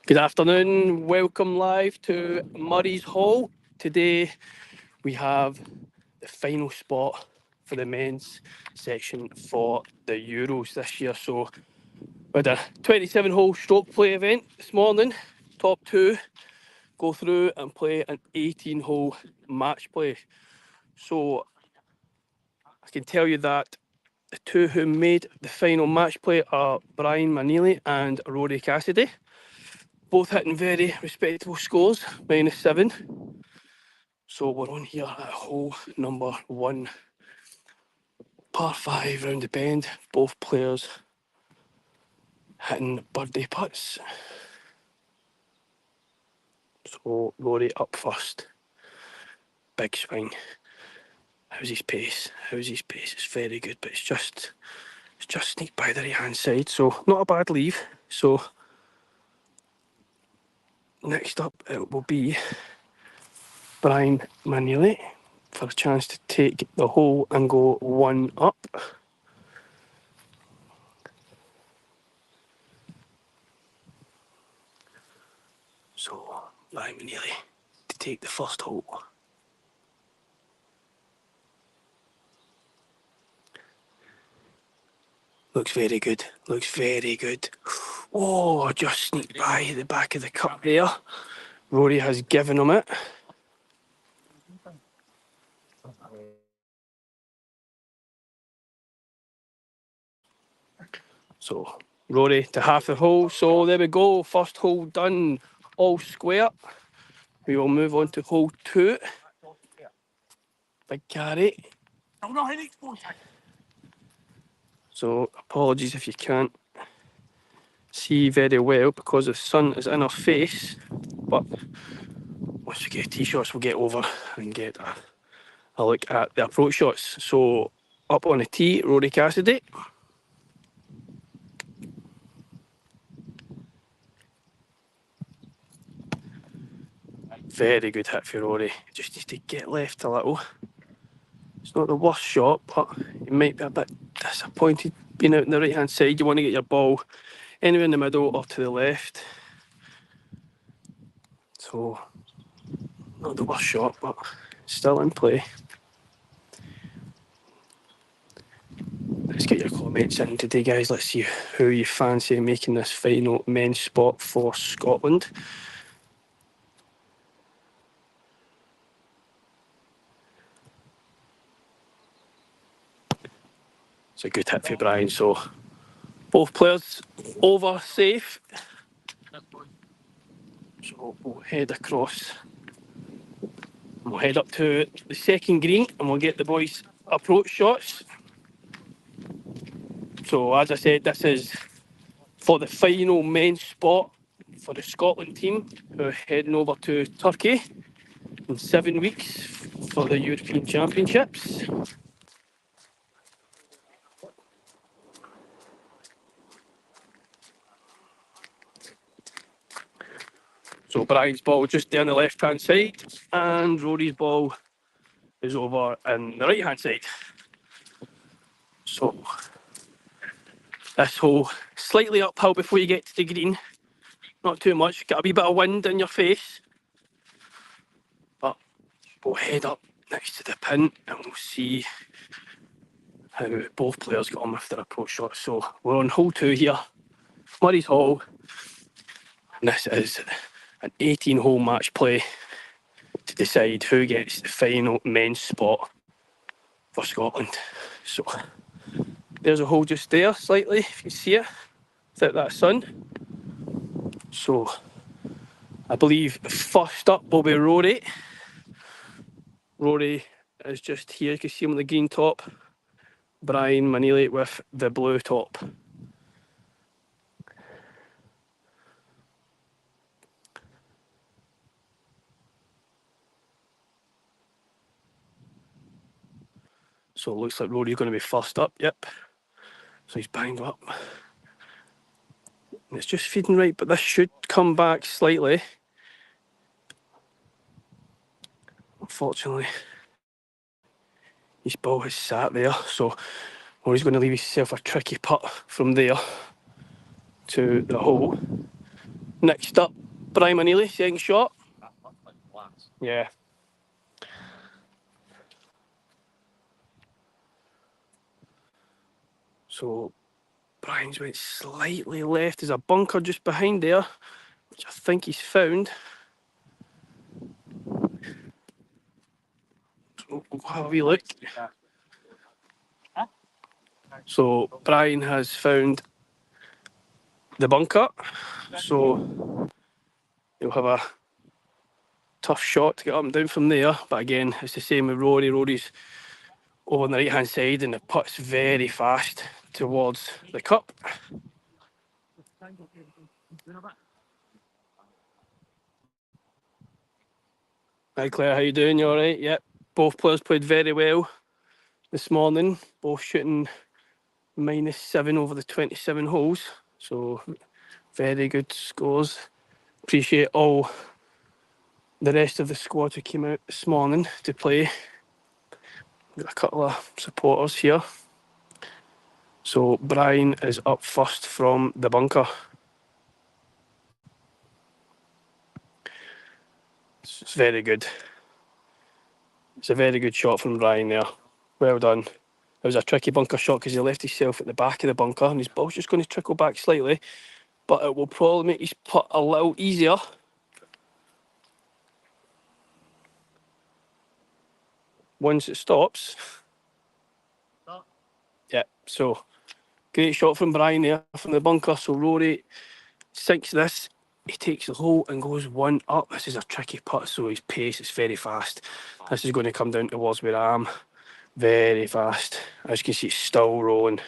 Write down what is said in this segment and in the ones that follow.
Good afternoon, welcome live to Murray's Hall. Today we have the final spot for the men's section for the Euros this year. So we had a 27-hole stroke play event this morning. Top two go through and play an 18-hole match play. So I can tell you that the two who made the final match play are Brian Manili and Rory Cassidy. Both hitting very respectable scores, -7. So we're on here at hole number 1, par 5 round the bend. Both players hitting birdie putts. So Rory up first. Big swing. How's his pace? It's very good, but it's just sneaked by the right hand side. So not a bad leave. So next up it will be Brian Manili for a chance to take the hole and go 1 up. So Brian Manili to take the first hole. Looks very good. Oh, just sneaked by the back of the cup there. Rory has given him it. So Rory to half the hole. So there we go. First hole done. All square. We will move on to hole 2. Big carry. So apologies if you can't see very well because the sun is in our face. But once we get tee shots, we'll get over and get a look at the approach shots. So up on the tee, Rory Cassidy. Very good hit for Rory. Just needs to get left a little. It's not the worst shot, but you might be a bit disappointed being out on the right hand side. You want to get your ball anywhere in the middle or to the left. So not the worst shot, but still in play. Let's get your comments in today, guys. Let's see who you fancy making this final men's spot for Scotland. It's a good hit for Brian. So both players over safe. So we'll head across. We'll head up to the second green and we'll get the boys' approach shots. So as I said, this is for the final men's spot for the Scotland team who are heading over to Turkey in 7 weeks for the European Championships. So Brian's ball just down the left-hand side and Rory's ball is over on the right-hand side. So this hole slightly uphill before you get to the green. Not too much, got a wee bit of wind in your face. But we'll head up next to the pin and we'll see how both players got on with their approach shots. So we're on hole 2 here, Murray's Hall. And this is an 18-hole match play to decide who gets the final men's spot for Scotland. So there's a hole just there, slightly, if you see it, without that sun. So I believe first up will be Rory. Rory is just here, you can see him on the green top. Brian Manili with the blue top. So it looks like Rory's going to be first up, yep. So he's banged up. And it's just feeding right, but this should come back slightly. Unfortunately, his ball has sat there, so Rory's going to leave himself a tricky putt from there to the hole. Next up, Brian Manili, second shot. Yeah. So Brian's went slightly left. There's a bunker just behind there, which I think he's found. So we'll have a wee look. So Brian has found the bunker. So he'll have a tough shot to get up and down from there. But again, it's the same with Rory. Rory's over on the right hand side and the putt's very fast towards the cup. Hi Claire, how you doing? You alright? Yep. Both players played very well this morning, both shooting -7 over the 27 holes. So very good scores. Appreciate all the rest of the squad who came out this morning to play. Got a couple of supporters here. So Brian is up first from the bunker. It's very good. It's a very good shot from Brian there. Well done. It was a tricky bunker shot because he left himself at the back of the bunker and his ball's just going to trickle back slightly, but it will probably make his putt a little easier. Once it stops. Yeah, so great shot from Brian there from the bunker. So Rory sinks this. He takes the hole and goes one up. This is a tricky putt, so his pace is very fast. This is going to come down towards where I am. Very fast. As you can see, it's still rolling.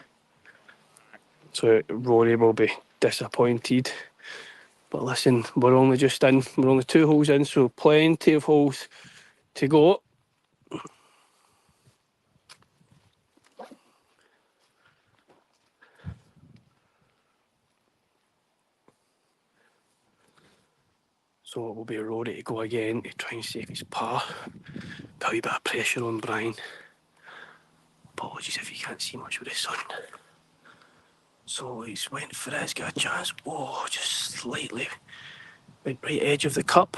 So Rory will be disappointed. But listen, we're only just in. We're only 2 holes in, so plenty of holes to go. So it will be Rory to go again to try and save his par. Put a wee bit of pressure on Brian. Apologies if you can't see much with the sun. So he's went for it, he's got a chance. Oh, just slightly. Went right edge of the cup.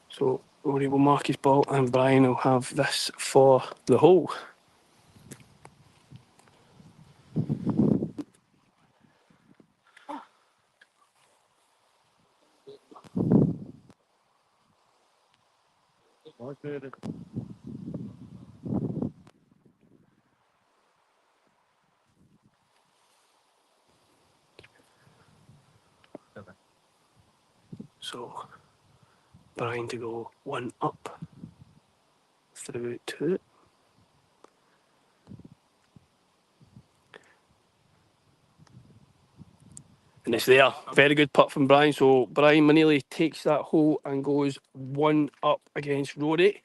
So Rory will mark his ball and Brian will have this for the hole. So Brian to go one up through 2. And it's there. Very good putt from Brian. So Brian Manili takes that hole and goes one up against Rory.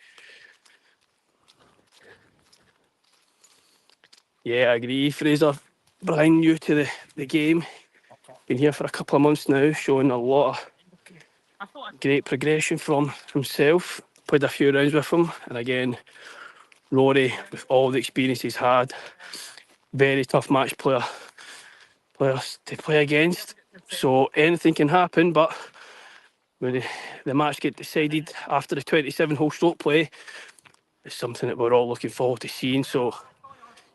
Yeah, I agree, Fraser. Brian new to the game. Been here for a couple of months now, showing a lot of great progression from himself. Played a few rounds with him. And again, Rory, with all the experience he's had, very tough match players to play against. So anything can happen, but when the match get decided after the 27 hole stroke play, it's something that we're all looking forward to seeing. So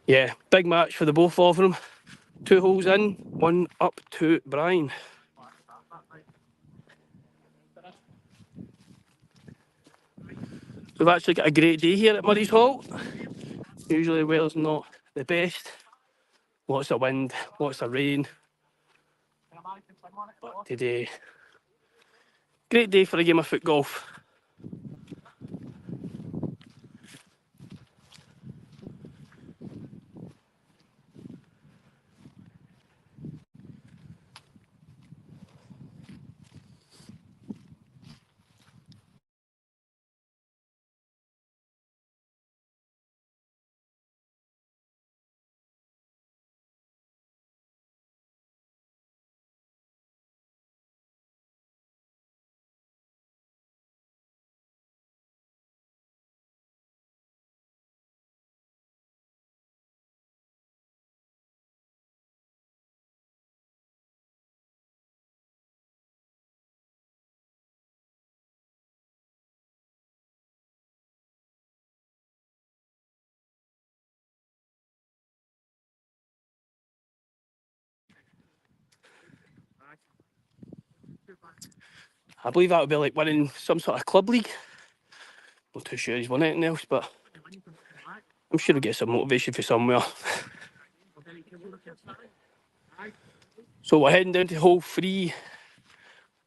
yeah, big match for the both of them. 2 holes in, 1 up to Brian. We've actually got a great day here at Murray's Hall. Usually weather's not the best. Lots of wind, lots of rain. But today, great day for a game of foot golf. I believe that would be like winning some sort of club league. Not too sure he's won anything else, but I'm sure he'll get some motivation for somewhere. So we're heading down to hole 3,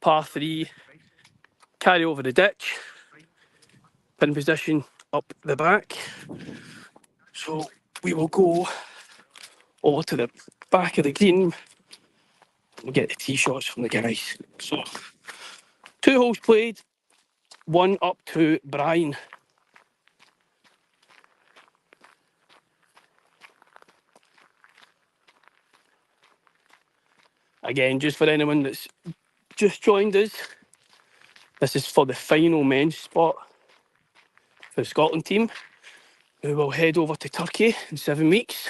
par 3, carry over the ditch, pin position up the back. So we will go over to the back of the green and get the tee shots from the guys. So 2 holes played, 1 up to Brian. Again, just for anyone that's just joined us, this is for the final men's spot for the Scotland team, who will head over to Turkey in 7 weeks.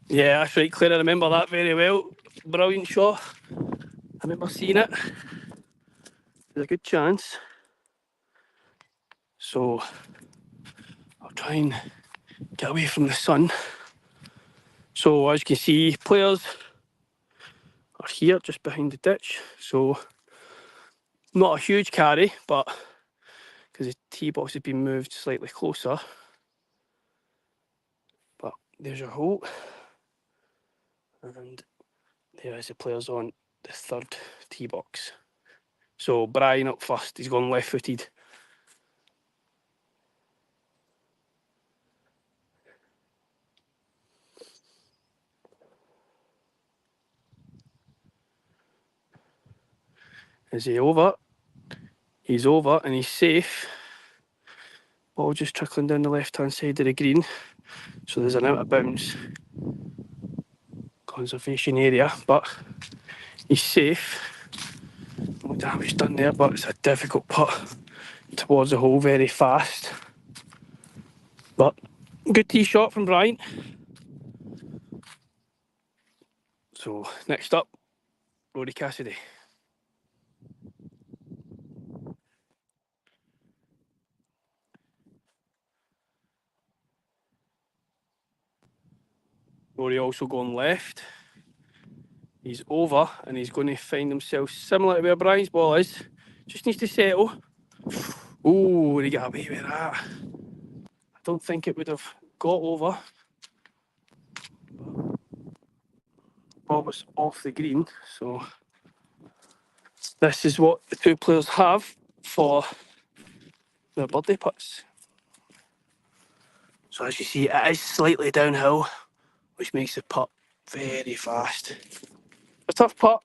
Yeah, that's right, Claire, I remember that very well. Brilliant shot. I remember seeing it. There's a good chance. So I'll try and get away from the sun. So as you can see, players are here just behind the ditch. So not a huge carry, but because the tee box has been moved slightly closer. But there's your hole. And there is the players on the 3rd tee box. So Brian up first, he's gone left footed. Is he over? He's over and he's safe. Ball just trickling down the left hand side of the green. So there's an out of bounds conservation area, but he's safe. No damage done there, but it's a difficult putt towards the hole very fast. But good tee shot from Brian. So next up, Rory Cassidy. Rory also going left. He's over and he's going to find himself similar to where Brian's ball is. Just needs to settle. Oh, he got away with that. I don't think it would have got over. Ball was off the green, so this is what the 2 players have for their birdie putts. So as you see, it is slightly downhill, which makes the putt very fast. A tough putt.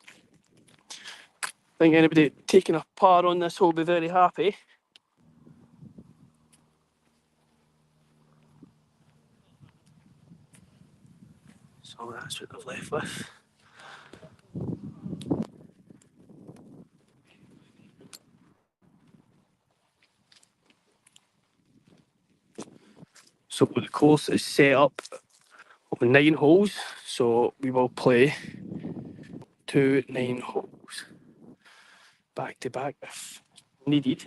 I think anybody taking a par on this will be very happy. So that's what they've left with. So the course is set up with 9 holes, so we will play 2 9 holes back to back if needed.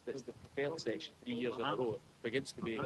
This is the preferred section 3 years in a row. It begins to be.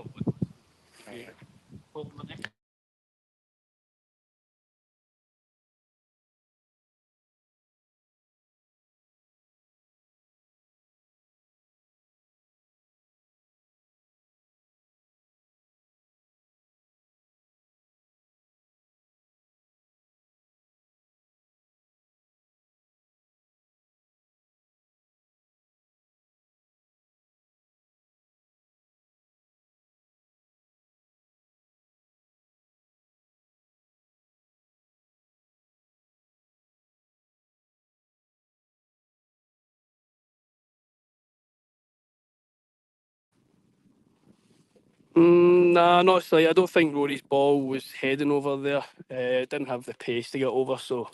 Nah, not slightly. I don't think Rory's ball was heading over there. Didn't have the pace to get over, so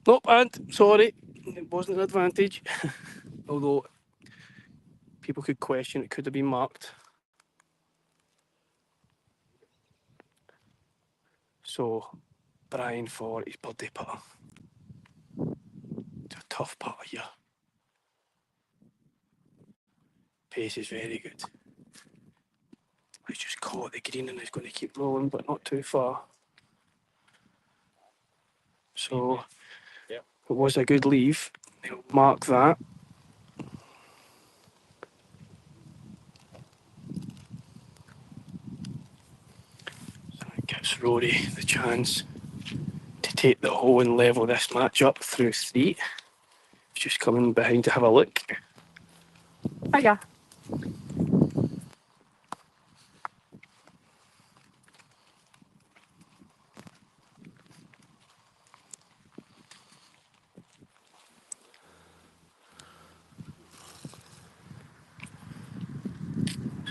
not bad. Sorry, it wasn't an advantage. Although people could question it could have been marked. So Brian for his birdie putt. tough putt here. Pace is very good. He's just caught the green and he's going to keep rolling, but not too far. So it was a good leave. He'll mark that. So it gives Rory the chance to take the hole and level this match up through 3. He's just coming behind to have a look. Hiya.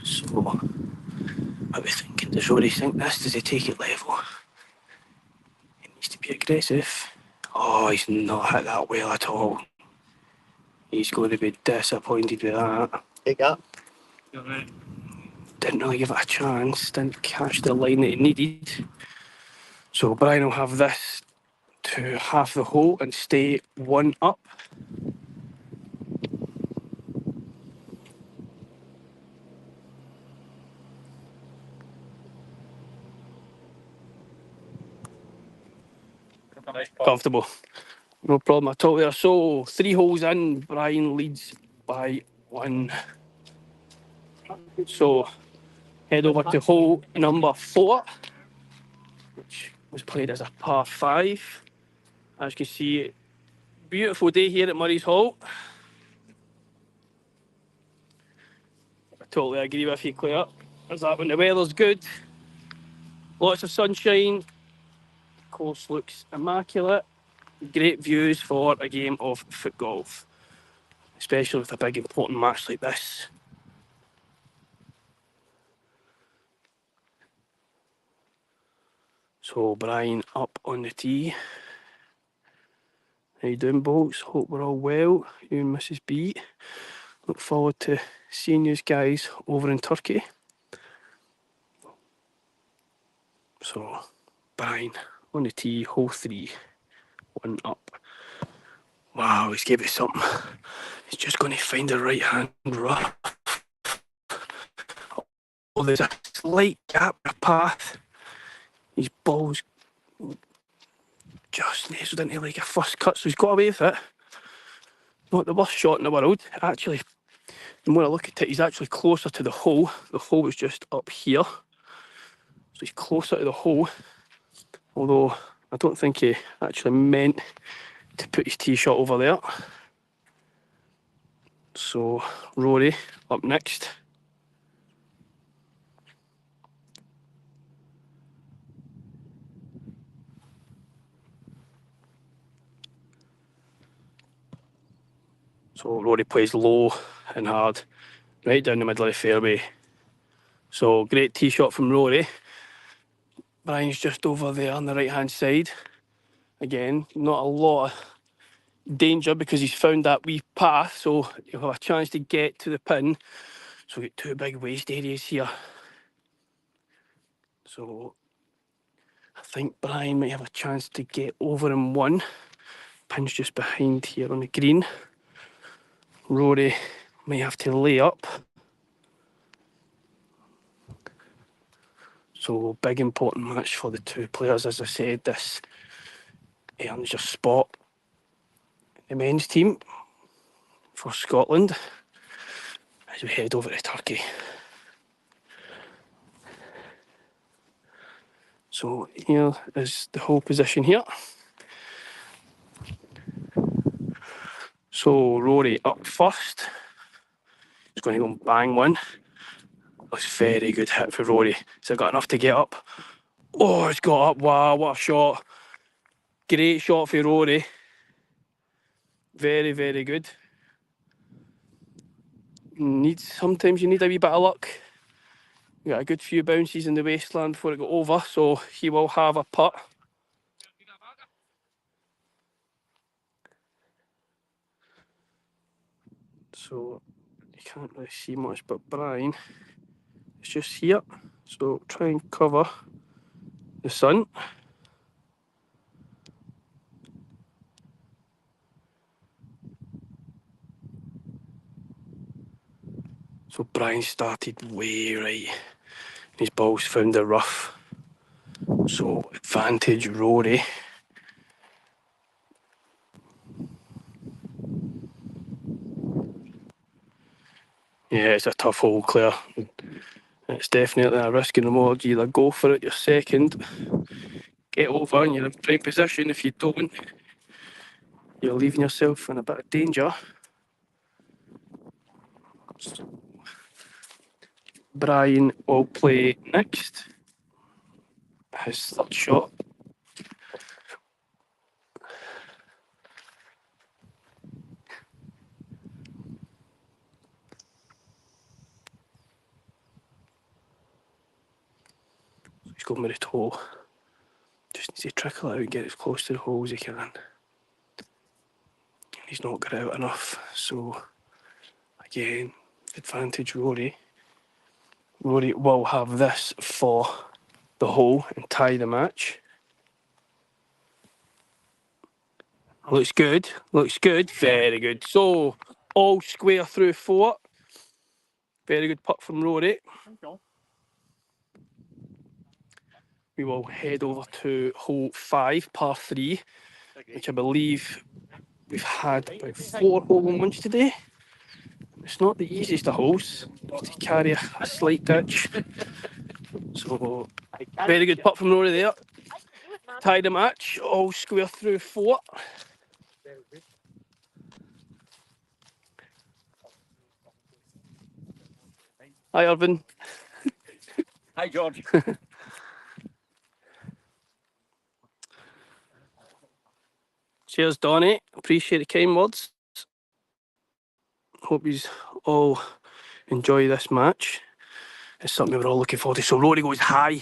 So, what are we thinking? Does Rory think this? Does he take it level? He needs to be aggressive. Oh, he's not hit that well at all. He's going to be disappointed with that. Pick up. Didn't really give it a chance. Didn't catch the line that he needed. So Brian will have this to half the hole and stay 1 up. Comfortable. No problem at all there. So 3 holes in, Brian leads by 1. So head over to hole number 4, which was played as a par 5. As you can see, beautiful day here at Murray's Hall. I totally agree with you, Claire. There's that when the weather's good. Lots of sunshine. Course looks immaculate. Great views for a game of foot golf, especially with a big important match like this. So Brian up on the tee. How you doing, bolts? Hope we're all well. You and Mrs. B. Look forward to seeing you guys over in Turkey. So Brian on the tee, hole 3, 1 up. Wow, he's gave it something. He's just going to find the right hand rough. Oh, there's a slight gap in the path. His ball's just nestled into like a first cut, so he's got away with it. Not the worst shot in the world. Actually, the more I look at it, he's actually closer to the hole. The hole was just up here. So he's closer to the hole. Although, I don't think he actually meant to put his tee shot over there. So, Rory up next. So Rory plays low and hard, right down the middle of the fairway. So great tee shot from Rory. Brian's just over there on the right hand side. Again, not a lot of danger because he's found that wee path, so he'll have a chance to get to the pin. So we've got 2 big waste areas here. So I think Brian might have a chance to get over in 1. Pin's just behind here on the green. Rory may have to lay up. So big important match for the 2 players. As I said, this earns your spot in the men's team for Scotland as we head over to Turkey. So here is the whole position here. So Rory up first. He's going to go and bang 1. That's a very good hit for Rory. So got enough to get up. Oh, it's got up. Wow, what a shot. Great shot for Rory. Very, very good. Sometimes you need a wee bit of luck. We got a good few bounces in the wasteland before it got over, so he will have a putt. So you can't really see much, but Brian is just here. So try and cover the sun. So Brian started way right. His ball's found the rough. So advantage Rory. Yeah, it's a tough hole, Claire. It's definitely a risk and reward. You either go for it your second, get over and you're in prime position. If you don't, you're leaving yourself in a bit of danger. So Brian will play next. His third shot. He's going with the toe. Just needs to trickle it out and get as close to the hole as he can. He's not got it out enough. So again, advantage Rory. Rory will have this for the hole and tie the match. Looks good. Looks good. Very good. So all square through 4. Very good putt from Rory. We will head over to hole 5, par 3, which I believe we've had about 4 hole-in-ones today. It's not the easiest of holes to carry a slight ditch. So very good putt from Rory there. Tied the match, all square through 4. Hi, Irvin. Hi, George. Cheers, Donny. Appreciate the kind words. Hope you all enjoy this match. It's something we're all looking forward to. So Rory goes high.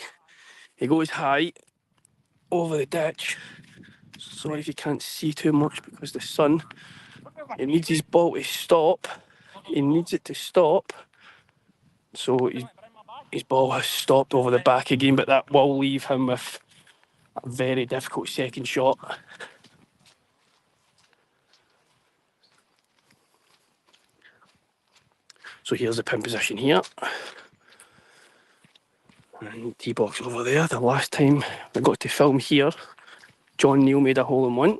He goes high over the ditch. Sorry if you can't see too much because the sun. He needs his ball to stop. He needs it to stop. So his ball has stopped over the back again, but that will leave him with a very difficult second shot. So here's the pin position here. And tee box over there. The last time I got to film here, John Neal made a hole-in-one.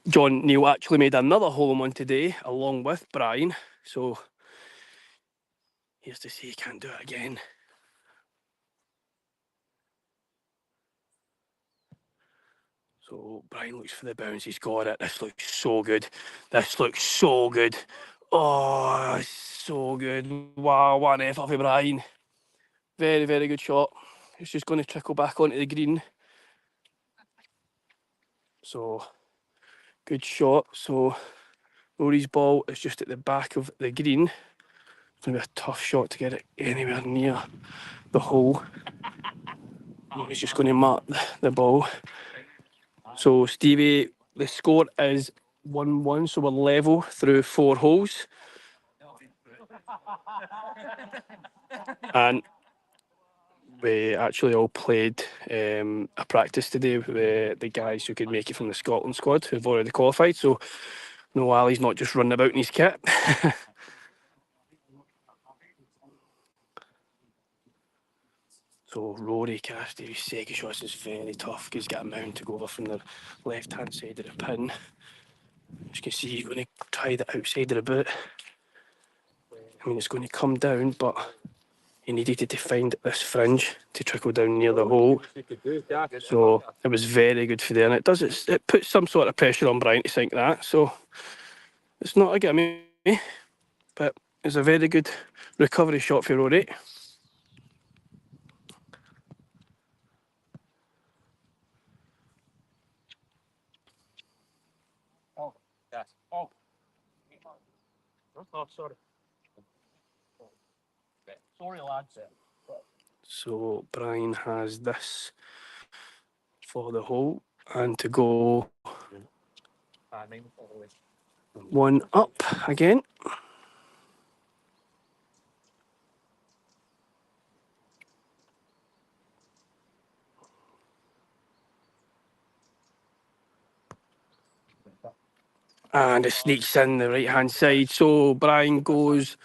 John Neal actually made another hole-in-one today, along with Brian. So here's to say he can't do it again. So Brian looks for the bounce. He's got it. This looks so good. This looks so good. Oh, so good. Wow, what an effort for Brian. Very, very good shot. It's just going to trickle back onto the green. So, good shot. So, Rory's ball is just at the back of the green. It's going to be a tough shot to get it anywhere near the hole. He's just going to mark the ball. So, Stevie, the score is 1-1, so we're level through 4 holes. And we actually all played a practice today with the guys who could make it from the Scotland squad who've already qualified. So, no, Ali's not just running about in his kit. So Rory Cassidy's second shot is very tough because he's got a mound to go over from the left-hand side of the pin. As you can see, he's going to try the outside of the boot. I mean, it's going to come down, but he needed to find this fringe to trickle down near the hole. So it was very good for there, and it puts some sort of pressure on Brian to sink that. So it's not a gimme, but it's a very good recovery shot for Rory. Oh, sorry. Sorry, lads. So Brian has this for the hole and to go 1 up again. And it sneaks in the right hand side. So Brian goes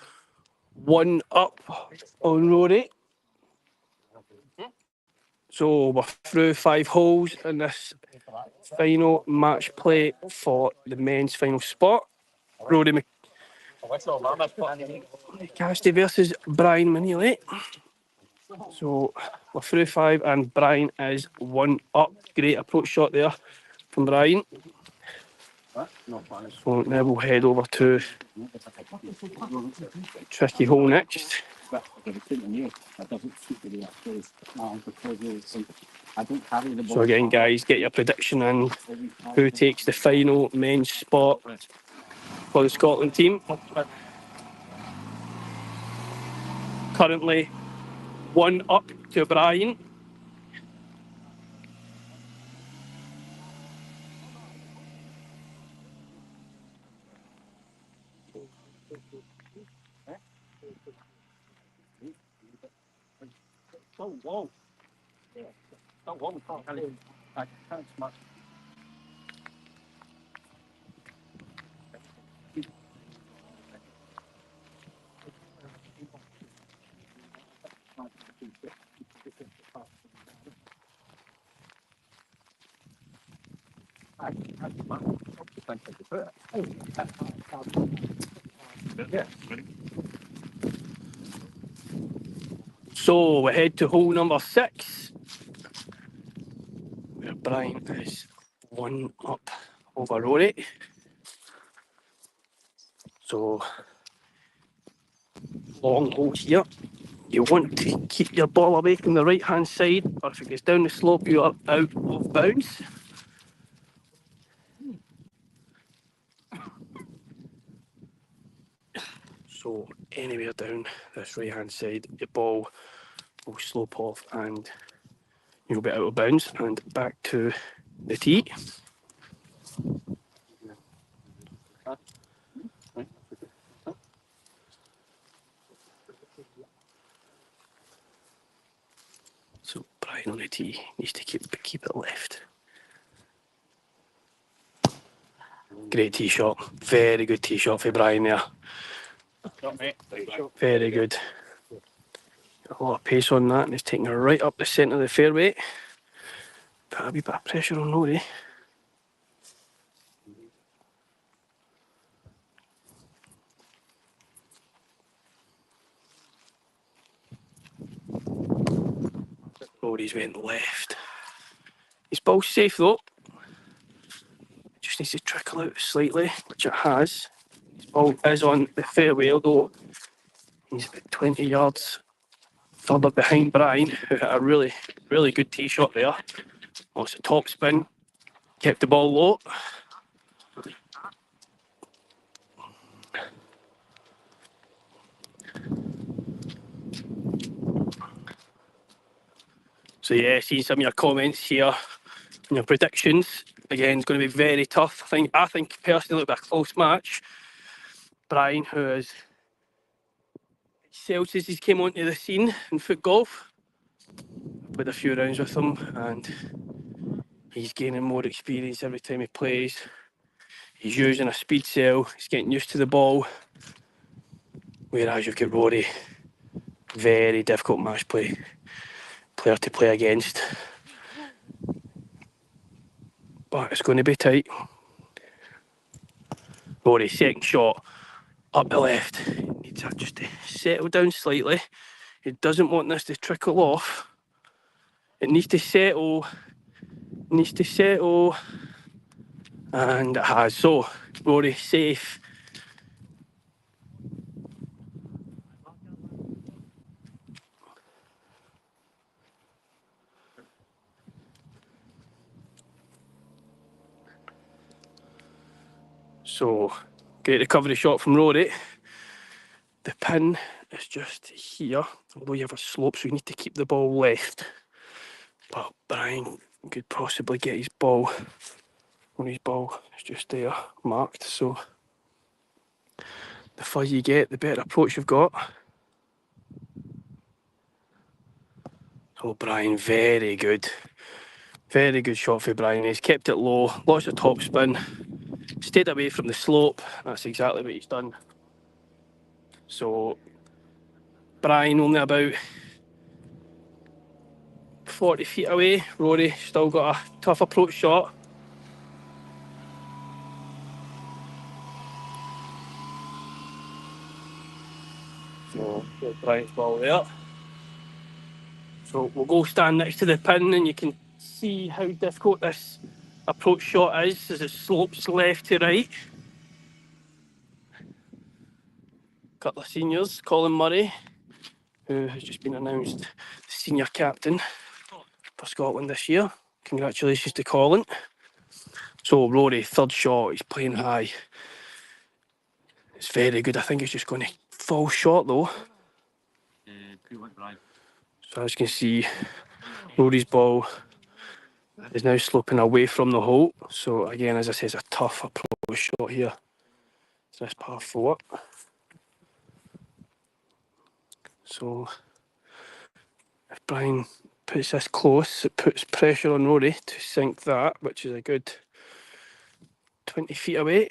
1 up on Rory. So we're through 5 holes in this final match play for the men's final spot. Rory Cassidy versus Brian Manili. So we're through 5 and Brian is 1 up. Great approach shot there from Brian. So now we'll head over to tricky hole next. So again, guys, get your prediction in who takes the final men's spot for the Scotland team. Currently 1 up to Brian. So we head to hole number 6, where Brian is 1 up over Rory. So long holes here. You want to keep your ball away from the right hand side, or if it goes down the slope you are out of bounds. So anywhere down this right hand side, your ball will slope off and you'll be out of bounds. And back to the tee. So Brian on the tee needs to keep it left. Great tee shot. Very good tee shot for Brian there. Very good. Got a lot of pace on that and he's taking it right up the centre of the fairway. Put a wee bit of pressure on Rory. Rory's went left. His ball's safe though. Just needs to trickle out slightly, which it has. His ball is on the fairway, although he's about 20 yards further behind Brian, who had a really, really good tee shot there. Lost a top spin, kept the ball low. So yeah, seeing some of your comments here and your predictions. Again, it's going to be very tough. I think personally it'll be a close match. Brian, who is excelled since he's came onto the scene in foot golf, played a few rounds with him and he's gaining more experience every time he plays. He's using a speed sail, he's getting used to the ball. Whereas you've got Rory, very difficult match player to play against. But it's going to be tight. Rory, second shot, up the left. He needs that just to settle down slightly. He doesn't want this to trickle off. It needs to settle. And it has. So, Rory safe. So, great recovery shot from Rory. The pin is just here, although you have a slope, so you need to keep the ball left. But Brian could possibly get his ball when his ball is just there, marked. So the further you get, the better approach you've got. Oh, Brian, very good. Very good shot for Brian. He's kept it low, lots of top spin, stayed away from the slope. That's exactly what he's done. So Brian only about 40 feet away. Rory still got a tough approach shot. So there's Brian's ball there. So we'll go stand next to the pin and you can see how difficult this approach shot is as it slopes left to right. Couple of seniors, Colin Murray, who has just been announced the senior captain for Scotland this year. Congratulations to Colin. So Rory, third shot, he's playing high. It's very good. I think it's just going to fall short though. So as you can see, Rory's ball is now sloping away from the hole. So again, as I say, it's a tough approach shot here. So this par 4. So if Brian puts this close, it puts pressure on Rory to sink that, which is a good 20 feet away.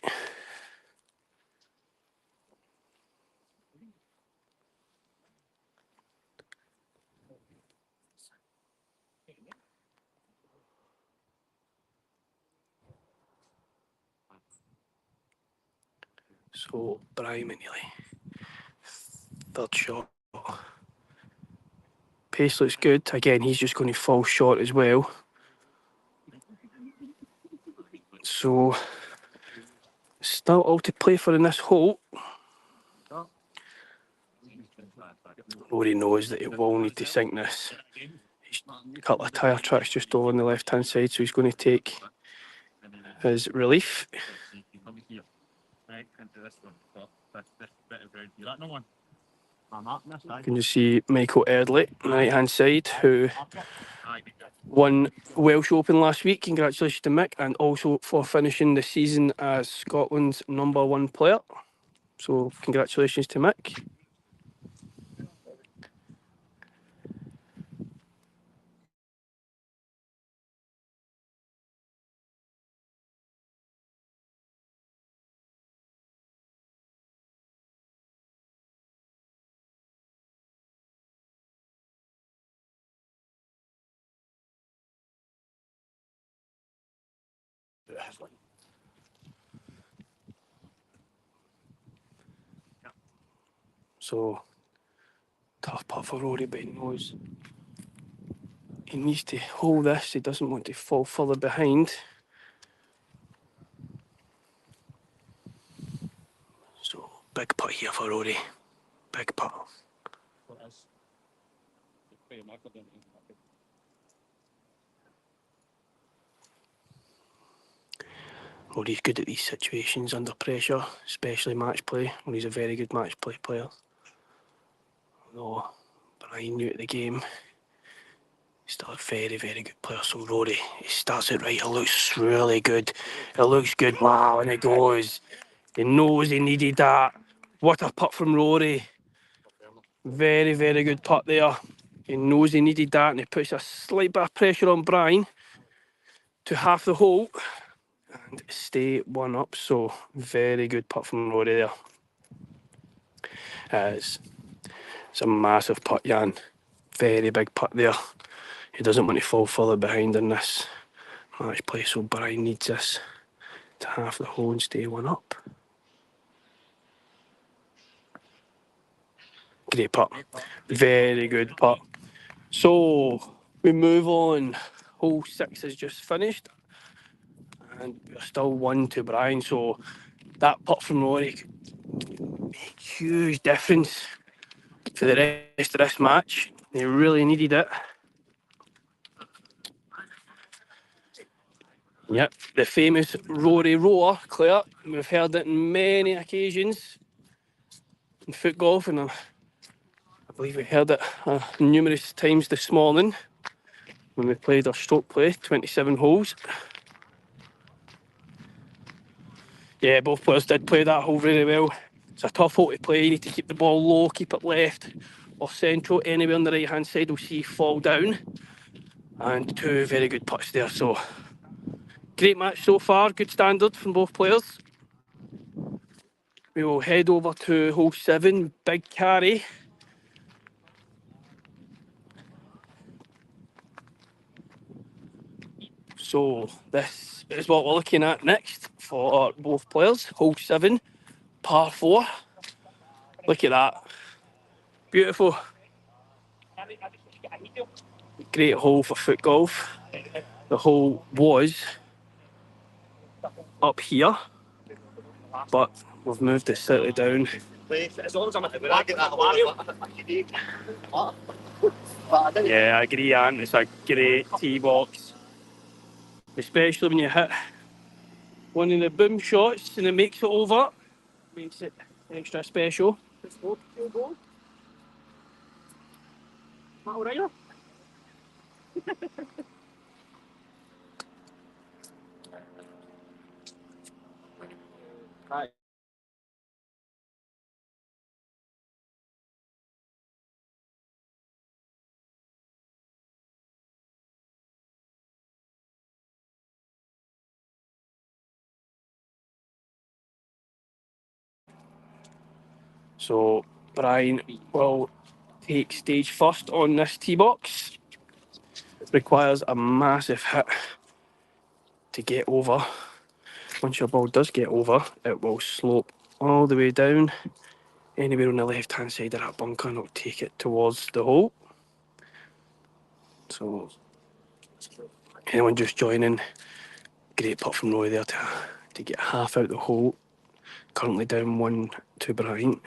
So Brian McNeely, third shot. Pace looks good. Again, he's just going to fall short as well. So still all to play for in this hole. Rory knows that he will need to sink this. He's a couple of tyre tracks just over on the left hand side, so he's going to take his relief. You can just see Michael Erdley on the right hand side, who won Welsh Open last week. Congratulations to Mick, and also for finishing the season as Scotland's #1 player. So congratulations to Mick. So tough putt for Rory, but he knows he needs to hold this. He doesn't want to fall further behind. So big putt here for Rory. Big putt. Rory's good at these situations under pressure, especially match play. Rory's a very good match play player. Although Brian new at the game, he's still a very, very good player. So Rory, he starts it right. It looks really good. It looks good. Wow, and it goes. He knows he needed that. What a putt from Rory. Very, very good putt there. He knows he needed that, and he puts a slight bit of pressure on Brian to half the hole and stay one up. So very good putt from Rory there. It's a massive putt, Jan. Very big putt there. He doesn't want to fall further behind in this match play, so Brian needs this to half the hole and stay one up. Great putt. Very good putt. So we move on. Hole 6 is just finished, and we're still 1 to Brian. So that putt from Rory could make a huge difference for the rest of this match. They really needed it. Yep, the famous Rory roar, Claire. We've heard it on many occasions in foot golf, and I believe we heard it numerous times this morning when we played our stroke play, 27 holes. Yeah, both players did play that hole very well. It's a tough hole to play. You need to keep the ball low, keep it left or central. Anywhere on the right hand side we'll see fall down. And 2 very good putts there. So great match so far, good standard from both players. We will head over to hole 7, Big Carry. So this is what we're looking at next for both players. Hole 7, par 4. Look at that. Beautiful. Great hole for foot golf. The hole was up here, but we've moved it slightly down. Yeah, I agree, Ant. It's a great tee box, especially when you hit one of the boom shots and it makes it over. Makes it extra special. So Brian will take stage first on this tee box. It requires a massive hit to get over. Once your ball does get over, it will slope all the way down. Anywhere on the left hand side of that bunker, and it'll take it towards the hole. So anyone just joining, great putt from Rory there to get half out the hole. Currently down 1 to Brian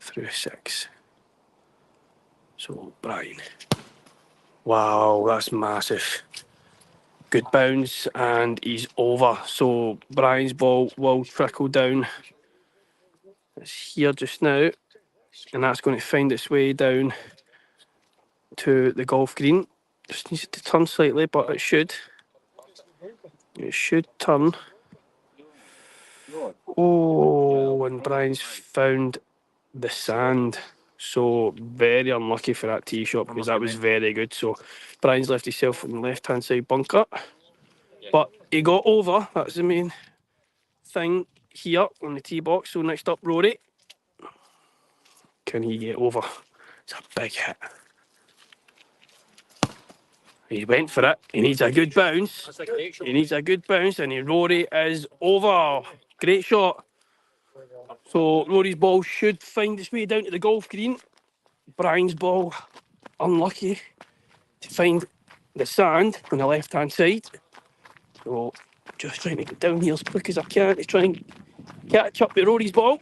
through 6. So Brian, wow, that's massive. Good bounce, and he's over. So Brian's ball will trickle down. It's here just now, and that's going to find its way down to the golf green. Just needs to turn slightly, but it should. It should turn. Oh, and Brian's found the sand. So very unlucky for that tee shot, because that was very good. So Brian's left himself in the left-hand side bunker. But he got over. That's the main thing here on the tee box. So next up, Rory. Can he get over? It's a big hit. He went for it. He needs a good bounce. He needs a good bounce, and Rory is over. Great shot. So Rory's ball should find its way down to the golf green. Brian's ball, unlucky to find the sand on the left-hand side. So just trying to get down here as quick as I can to try and catch up with Rory's ball.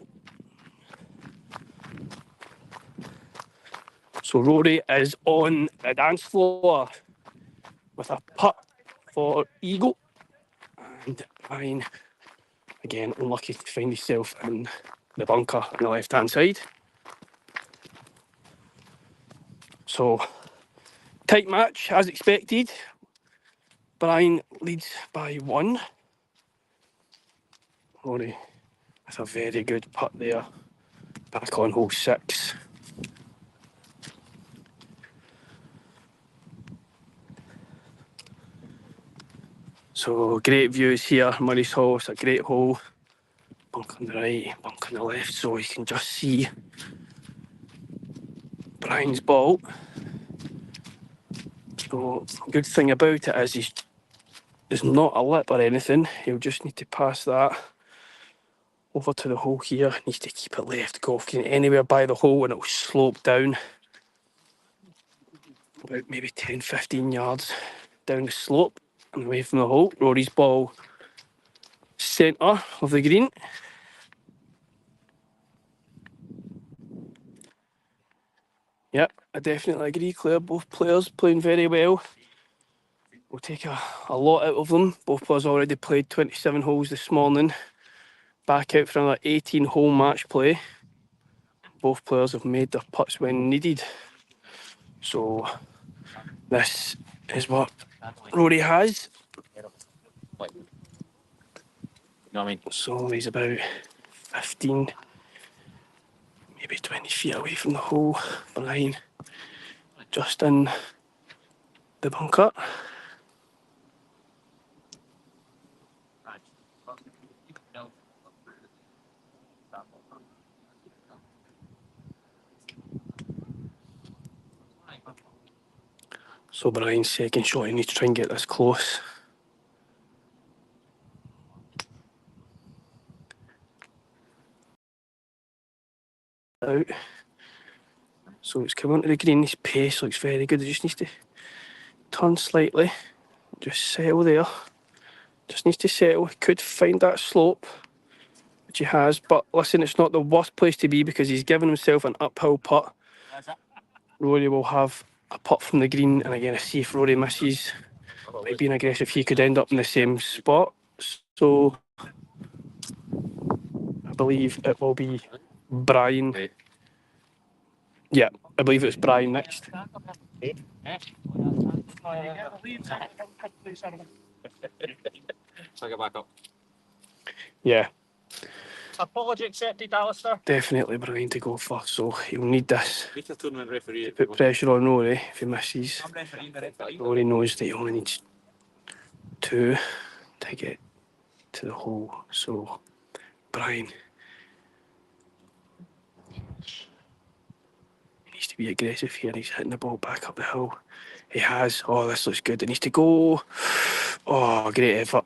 So Rory is on the dance floor with a putt for eagle. And Brian, again, unlucky to find himself in the bunker on the left-hand side. So, tight match, as expected. Brian leads by 1. Rory with a very good putt there. Back on hole 6. So, great views here. Murray's Hole, it's a great hole. Bunk on the right, bunk on the left, so you can just see Brian's ball. So, good thing about it is there's not a lip or anything. He'll just need to pass that over to the hole here. Needs to keep it left golf green anywhere by the hole, and it'll slope down about maybe 10-15 yards down the slope and away from the hole. Rory's ball centre of the green. Yep, I definitely agree, Claire. Both players playing very well. We'll take a lot out of them. Both players already played 27 holes this morning. Back out for another 18-hole match play. Both players have made their putts when needed. So this is what Rory has. You know what I mean? So he's about 15, maybe 20 feet away from the hole. Brian just in the bunker. So Brian's second shot, he needs to try and get this close. out. So it's coming onto the green. His pace looks very good. He just needs to turn slightly. Just settle there. Just needs to settle. He could find that slope, which he has. But listen, it's not the worst place to be because he's given himself an uphill putt. Rory will have a putt from the green. And again, see if Rory misses. By being aggressive, he could end up in the same spot. So I believe it will be Brian. Yeah, I believe it's Brian next. So I get back up. Yeah, Apology accepted, Alistair. definitely Brian to go first. So he'll need this Meet the tournament referee. to put pressure on Rory if he misses. I'm refereeing the referee. Rory knows that he only needs 2 to get to the hole. So Brian, he needs to be aggressive here. He's hitting the ball back up the hill. He has. Oh, this looks good. It needs to go. Oh, great effort.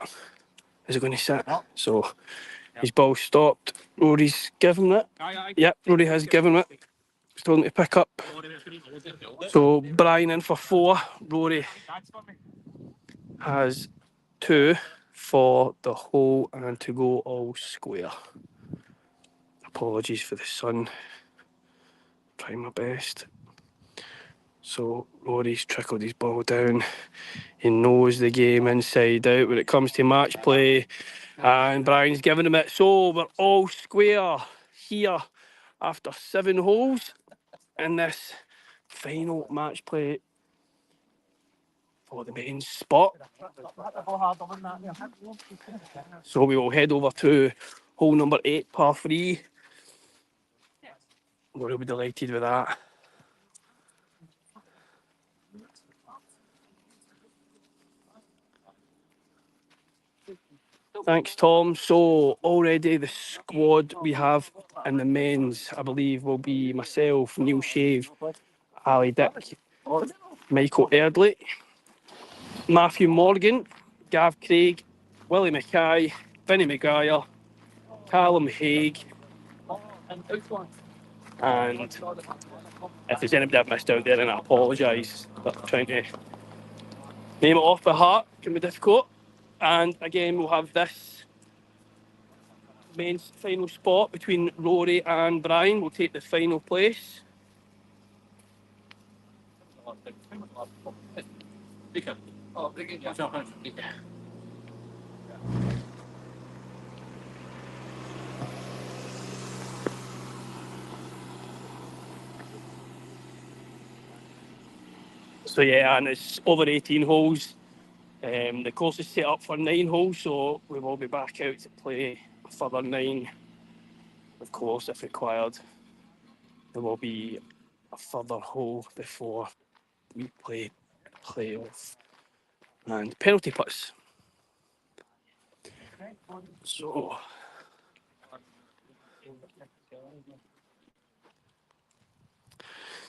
Is it going to sit? So his ball stopped. Rory's given it. Yep, Rory has given it. Still need to pick up. So Brian in for 4. Rory has 2 for the hole and to go all square. Apologies for the sun. Trying my best. So Rory's trickled his ball down. He knows the game inside out when it comes to match play. And Brian's giving him it. So we're all square here after 7 holes in this final match play for the main spot. So we will head over to hole number 8, par 3. We'll be delighted with that. Thanks, Tom. So already the squad we have in the men's, I believe, will be myself, Neil Shave, Ali Dick, Michael Erdley, Matthew Morgan, Gav Craig, Willie Mackay, Vinnie Maguire, Callum Haig, and if there's anybody I've missed out there, then I apologise. But trying to name it off by heart can be difficult. And again, we'll have this men's final spot between Rory and Brian. We'll take the final place. So yeah, and it's over 18 holes. The course is set up for 9 holes, so we will be back out to play a further 9. Of course, if required, there will be a further hole before we play playoff and penalty putts. So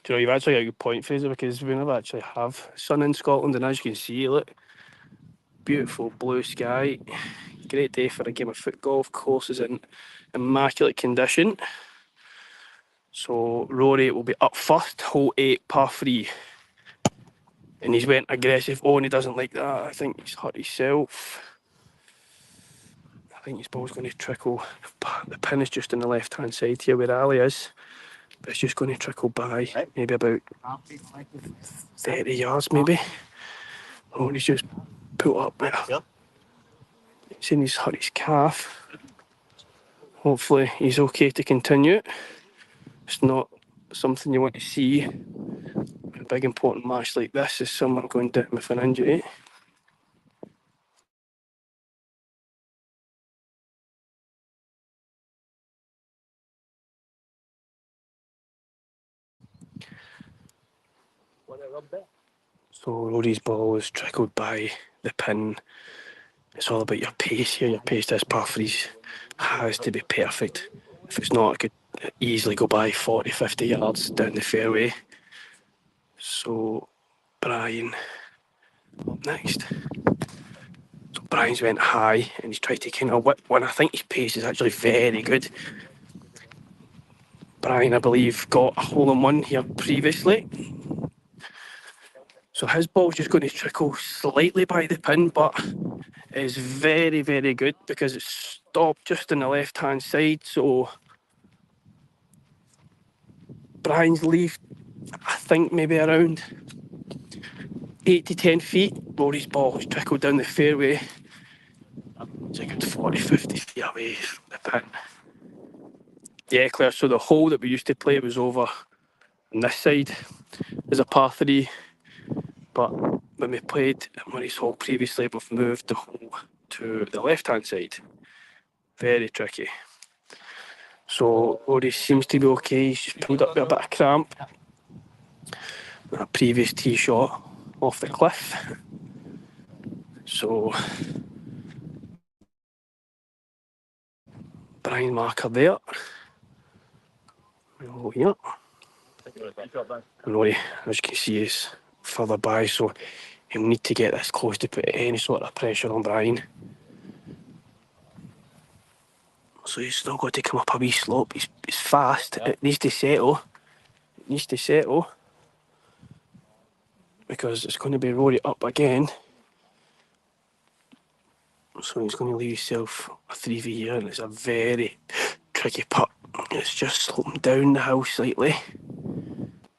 do you know, you've actually got a good point, Fraser, because we never actually have sun in Scotland, and as you can see, look, beautiful blue sky. Great day for a game of foot golf. Course is in immaculate condition. So Rory will be up first, hole 8, par 3. And he's went aggressive. Oh, and he doesn't like that. I think he's hurt himself. I think his ball's going to trickle. The pin is just on the left-hand side here where Ali is. But it's just going to trickle by, maybe about 30 yards, maybe. Oh, he's just put up there. He's saying he's hurt his calf. Hopefully he's okay to continue. It's not something you want to see. A big important match like this is someone going down with an injury. So Rory's ball is trickled by the pin. It's all about your pace here. Your pace this par 3 has to be perfect. If it's not, it could easily go by 40, 50 yards down the fairway. So Brian up next. So Brian's went high and he's tried to kind of whip one. I think his pace is actually very good. Brian, I believe, got a hole-in-one here previously. So his ball's just going to trickle slightly by the pin, but it's very, very good because it's stopped just on the left-hand side. So Brian's leave, I think, maybe around 8 to 10 feet. Rory's ball has trickled down the fairway. It's a good 40, 50 feet away from the pin. Yeah, Claire, so the hole that we used to play was over on this side. There's a par 3. But when we played at Murray's Hall previously, we've moved the hole to the left-hand side. Very tricky. So Rory seems to be okay. He's just pulled up with a bit of cramp. A previous tee shot off the cliff. So Brian marker there. Oh, yeah. And Rory, as you can see, is further by, so he'll need to get this close to put any sort of pressure on Brian. So he's still got to come up a wee slope. He's fast. It needs to settle. It needs to settle. Because it's going to be Rory up again. So he's going to leave himself a 3v here, and it's a very tricky putt. It's just sloping down the hill slightly.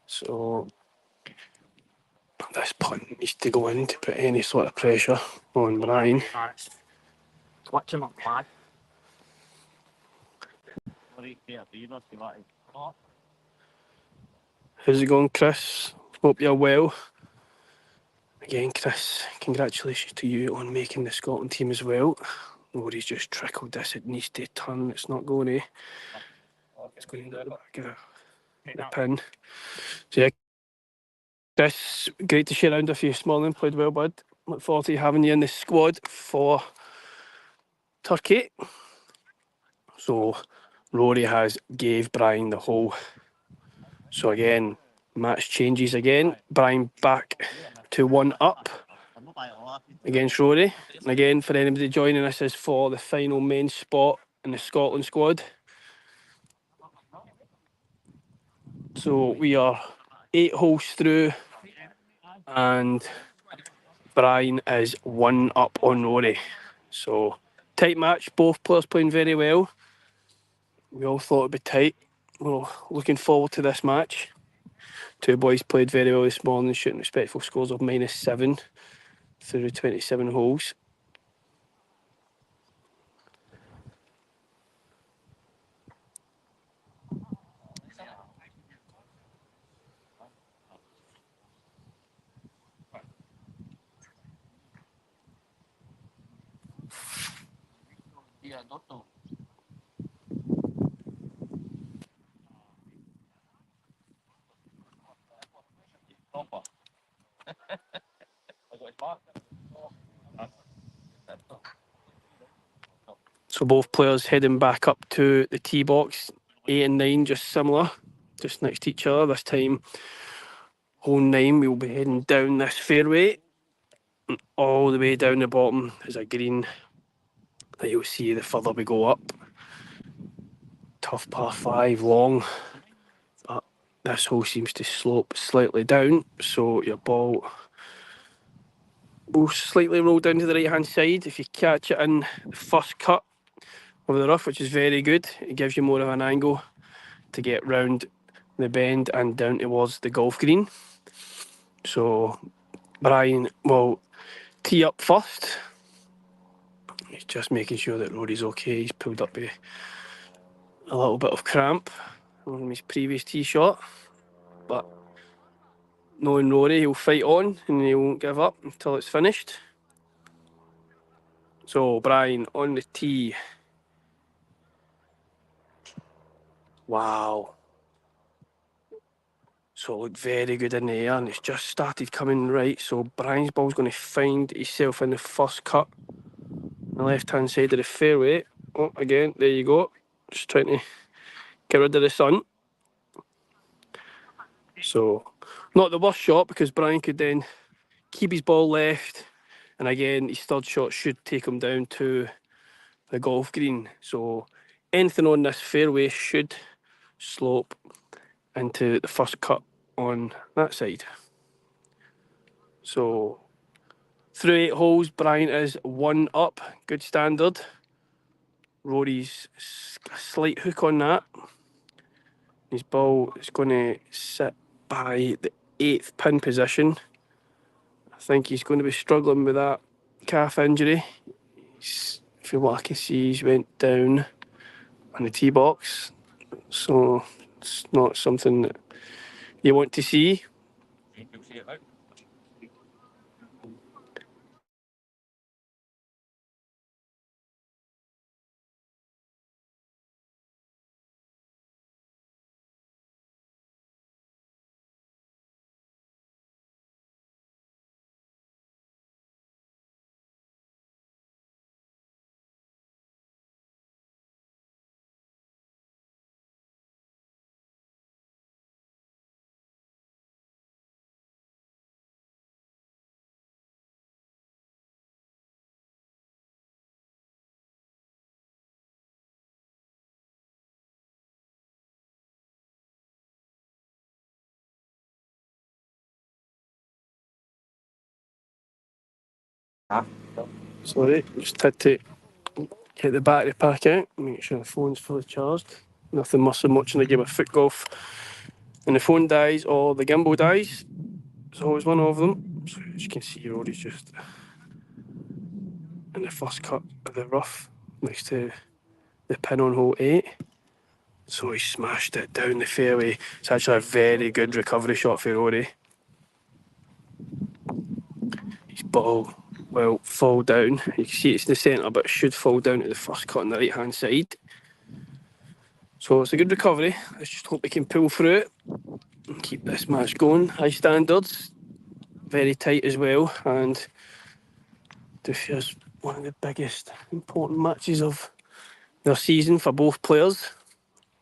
So this putt needs to go in to put any sort of pressure on Brian. Watch him up, lad. How's it going, Chris? Hope you're well. Again, Chris, congratulations to you on making the Scotland team as well. Rory's just trickled this. It needs to turn. It's not going to. It's going to the back of the pin. So yeah, Chris, great to share around with you this morning. Played well, bud. Look forward to having you in the squad for Turkey. So Rory has gave Brian the hole. So again, match changes again. Brian back to 1 up against Rory. And again, for anybody joining us, is for the final main spot in the Scotland squad. So we are 8 holes through, and Brian is 1 up on Rory. So tight match, both players playing very well. We all thought it'd be tight. We're looking forward to this match. 2 boys played very well this morning, shooting respectful scores of -7 through 27 holes. So both players heading back up to the tee box. 8 and 9, just similar, just next to each other. This time, hole 9, we'll be heading down this fairway. And all the way down the bottom is a green that you'll see the further we go up. Tough par 5, long. But this hole seems to slope slightly down, so your ball will slightly roll down to the right-hand side. If you catch it in the first cut of the rough, which is very good, it gives you more of an angle to get round the bend and down towards the golf green. So Brian will tee up first. He's just making sure that Rory's okay. He's pulled up with a little bit of cramp on his previous tee shot, but knowing Rory, he'll fight on and he won't give up until it's finished. So Brian on the tee. Wow. So it looked very good in the air, and it's just started coming right. So Brian's ball's going to find himself in the first cut on the left-hand side of the fairway. Oh, again, there you go. Just trying to get rid of the sun. So not the worst shot, because Brian could then keep his ball left, and again his third shot should take him down to the golf green. So anything on this fairway should slope into the first cut on that side. So through 8 holes, Brian is 1 up, good standard. Rory's a slight hook on that. His ball is going to sit by the 8th pin position. I think he's going to be struggling with that calf injury. From what I can see, he's went down on the tee box. So it's not something that you want to see. You'll see it out. Sorry, just had to get the battery pack out, make sure the phone's fully charged. Nothing worse than watching a game of foot golf and the phone dies or the gimbal dies. There's always one of them. So as you can see, Rory's just in the first cut of the rough next to the pin on hole 8. So he smashed it down the fairway. It's actually a very good recovery shot for Rory. His ball will fall down. You can see it's in the centre, but it should fall down to the first cut on the right hand side. So it's a good recovery. Let's just hope he can pull through it and keep this match going. High standards, very tight as well, and this is one of the biggest important matches of their season for both players.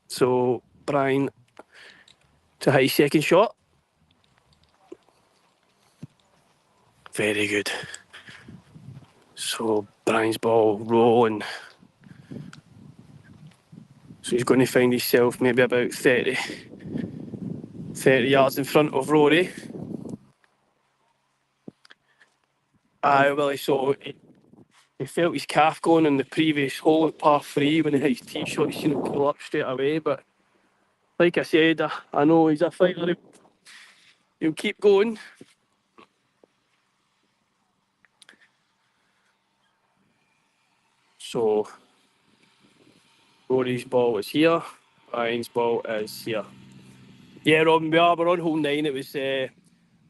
So Brian to hit his second shot. Very good. So Brian's ball rolling. So he's going to find himself maybe about 30 yards in front of Rory. Aye, well, so he felt his calf going in the previous hole at par 3 when he hit his tee shot. He's seen it pull up straight away, but like I said, I know he's a fighter. He'll keep going. So Rory's ball is here, Brian's ball is here. Yeah, Robin, we're on hole 9. It was I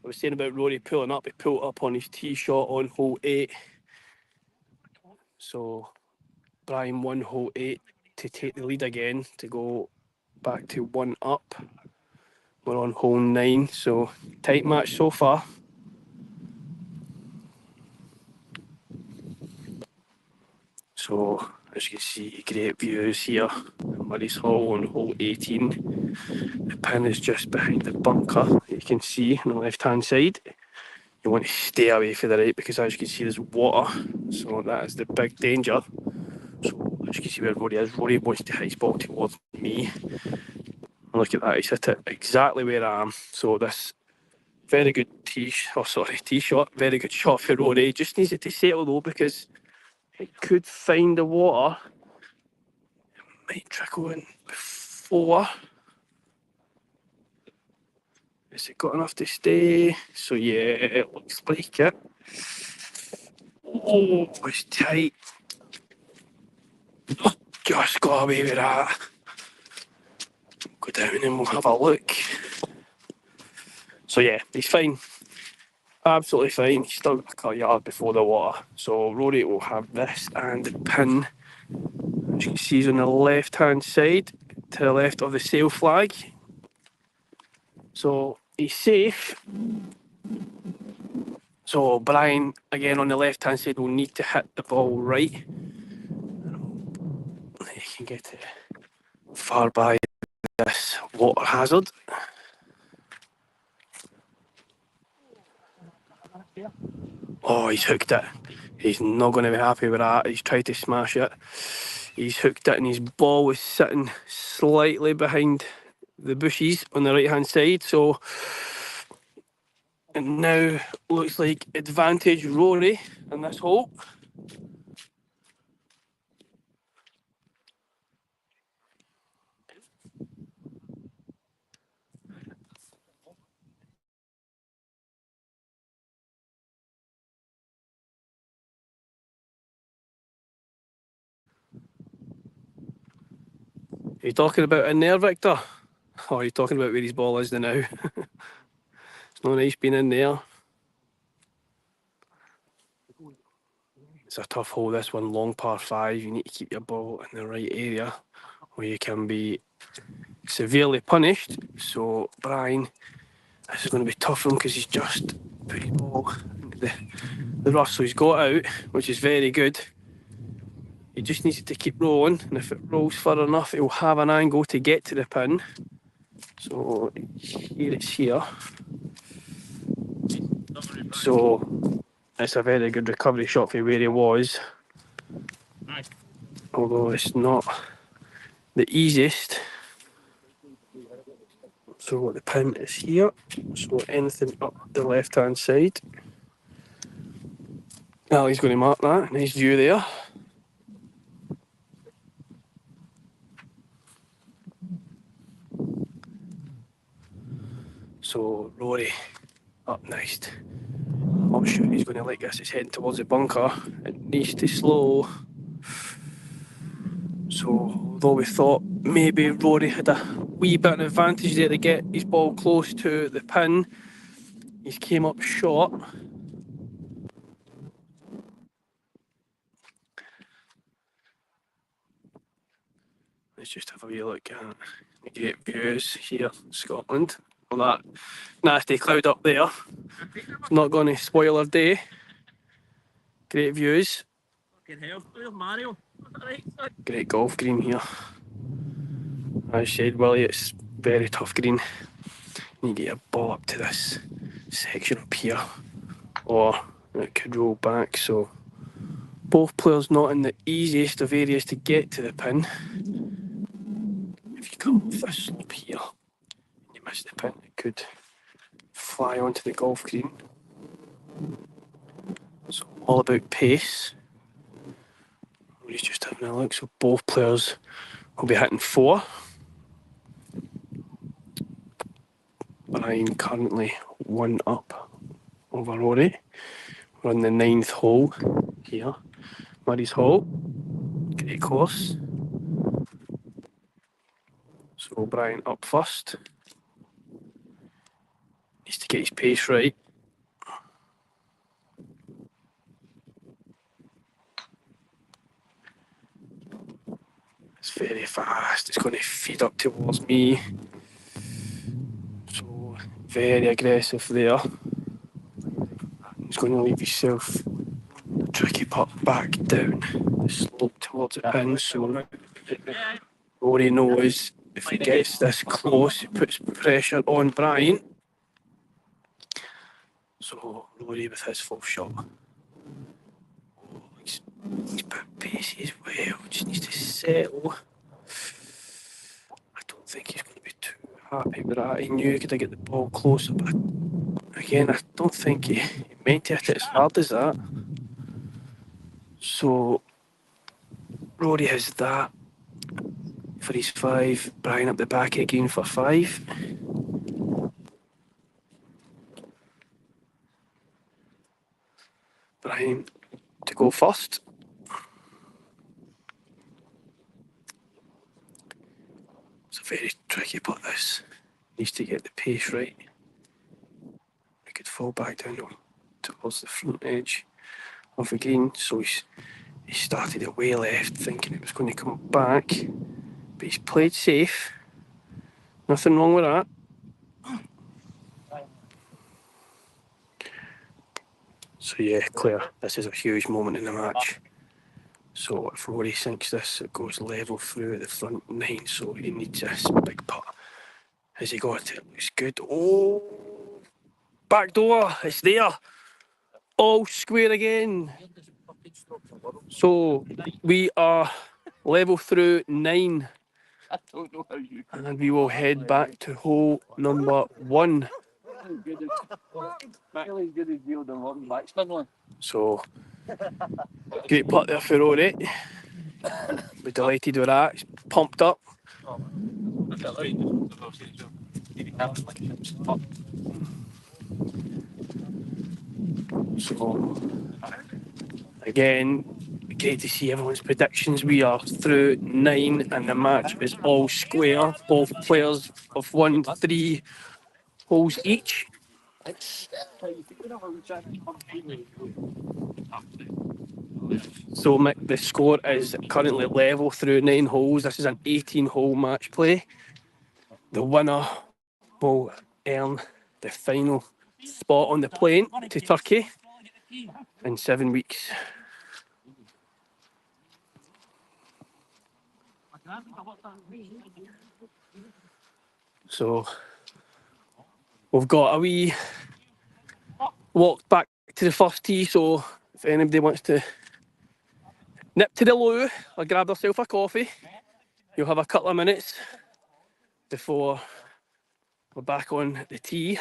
was saying about Rory pulling up. He pulled up on his tee shot on hole 8. So Brian won hole 8 to take the lead again, to go back to 1 up. We're on hole 9, so tight match so far. So as you can see, great views here. Murray's Hall on hole 18. The pin is just behind the bunker, you can see on the left hand side. You want to stay away from the right because as you can see there's water, so that is the big danger. So as you can see where Rory is, Rory wants to hit his ball towards me. And look at that, he's hit it exactly where I am. So this very good tee shot, very good shot for Rory. Just needs it to settle though because it could find the water. It might trickle in before. Has it got enough to stay? So yeah, it looks like it. Oh, it's tight. Oh, just got away with that. Go down and we'll have a look. So yeah, he's fine. Absolutely fine. He's still got a yard before the water. So Rory will have this and the pin. As you can see, he's on the left hand side to the left of the sail flag. So he's safe. So Brian, again on the left hand side, will need to hit the ball right. He can get it far by this water hazard. Oh, he's hooked it. He's not going to be happy with that. He's tried to smash it. He's hooked it and his ball was sitting slightly behind the bushes on the right hand side. So it now looks like advantage Rory in this hole. Are you talking about in there, Victor? Or are you talking about where his ball is now? It's no nice being in there. It's a tough hole, this one, long par 5. You need to keep your ball in the right area or you can be severely punished. So Brian, this is going to be tough for him because he's just put his ball into the rough. So he's got out, which is very good. He just needs to keep rolling, and if it rolls far enough, it will have an angle to get to the pin. So here it's here. So it's a very good recovery shot for where he was. Although it's not the easiest. So the pin is here. So anything up the left hand side. Now he's going to mark that. Nice view there. So Rory up next. I'm not sure he's going to like this. He's heading towards the bunker. It needs to slow. So although we thought maybe Rory had a wee bit of an advantage there to get his ball close to the pin, he's came up short. Let's just have a wee look at the great views here in Scotland. Well, that nasty cloud up there. It's not going to spoil our day. Great views. Mario. Great golf green here. As said, Willie, it's very tough green. You need to get your ball up to this section up here, or it could roll back. So both players not in the easiest of areas to get to the pin. If you come off this slope here and you miss the pin, it could fly onto the golf green. So all about pace. He's just having a look. So both players will be hitting 4. Brian currently 1 up over Rory. We're on the 9th hole here. Murray's Hole. Great course. So Brian up first. Needs to get his pace right. It's very fast. It's going to feed up towards me. So very aggressive there. He's going to leave himself a tricky putt back down the slope towards the pin. So Rory knows if he gets this close, it puts pressure on Brian. So Rory with his full shot. Oh, he's put pace as well. Just needs to settle. I don't think he's going to be too happy with that. He knew he could get the ball closer, but again, I don't think he meant to hit it as hard as that. So Rory has that for his 5. Brian up the back again for 5. Brian to go first. It's a very tricky putt, this. Needs to get the pace right. He could fall back down towards the front edge of the green. So he started it way left, thinking it was going to come back. But he's played safe. Nothing wrong with that. So yeah, Claire, this is a huge moment in the match. So if Rory sinks this, it goes level through at the front 9, so he needs this big putt. Has he got it? Looks good. Oh, back door, it's there. All square again. So we are level through 9. I don't know how you. And we will head back to hole number 1. Really good as you, the one matchman one. So, great putt there for Rory. We're delighted with that. He's pumped up. So, again, great to see everyone's predictions. We are through 9 and the match is all square. Both players have won 3 holes each. So Mick, the score is currently level through 9 holes. This is an 18-hole match play. The winner will earn the final spot on the plane to Turkey in 7 weeks. So we've got a wee walk back to the first tee, so if anybody wants to nip to the loo or grab themselves a coffee, you'll have a couple of minutes before we're back on the tee.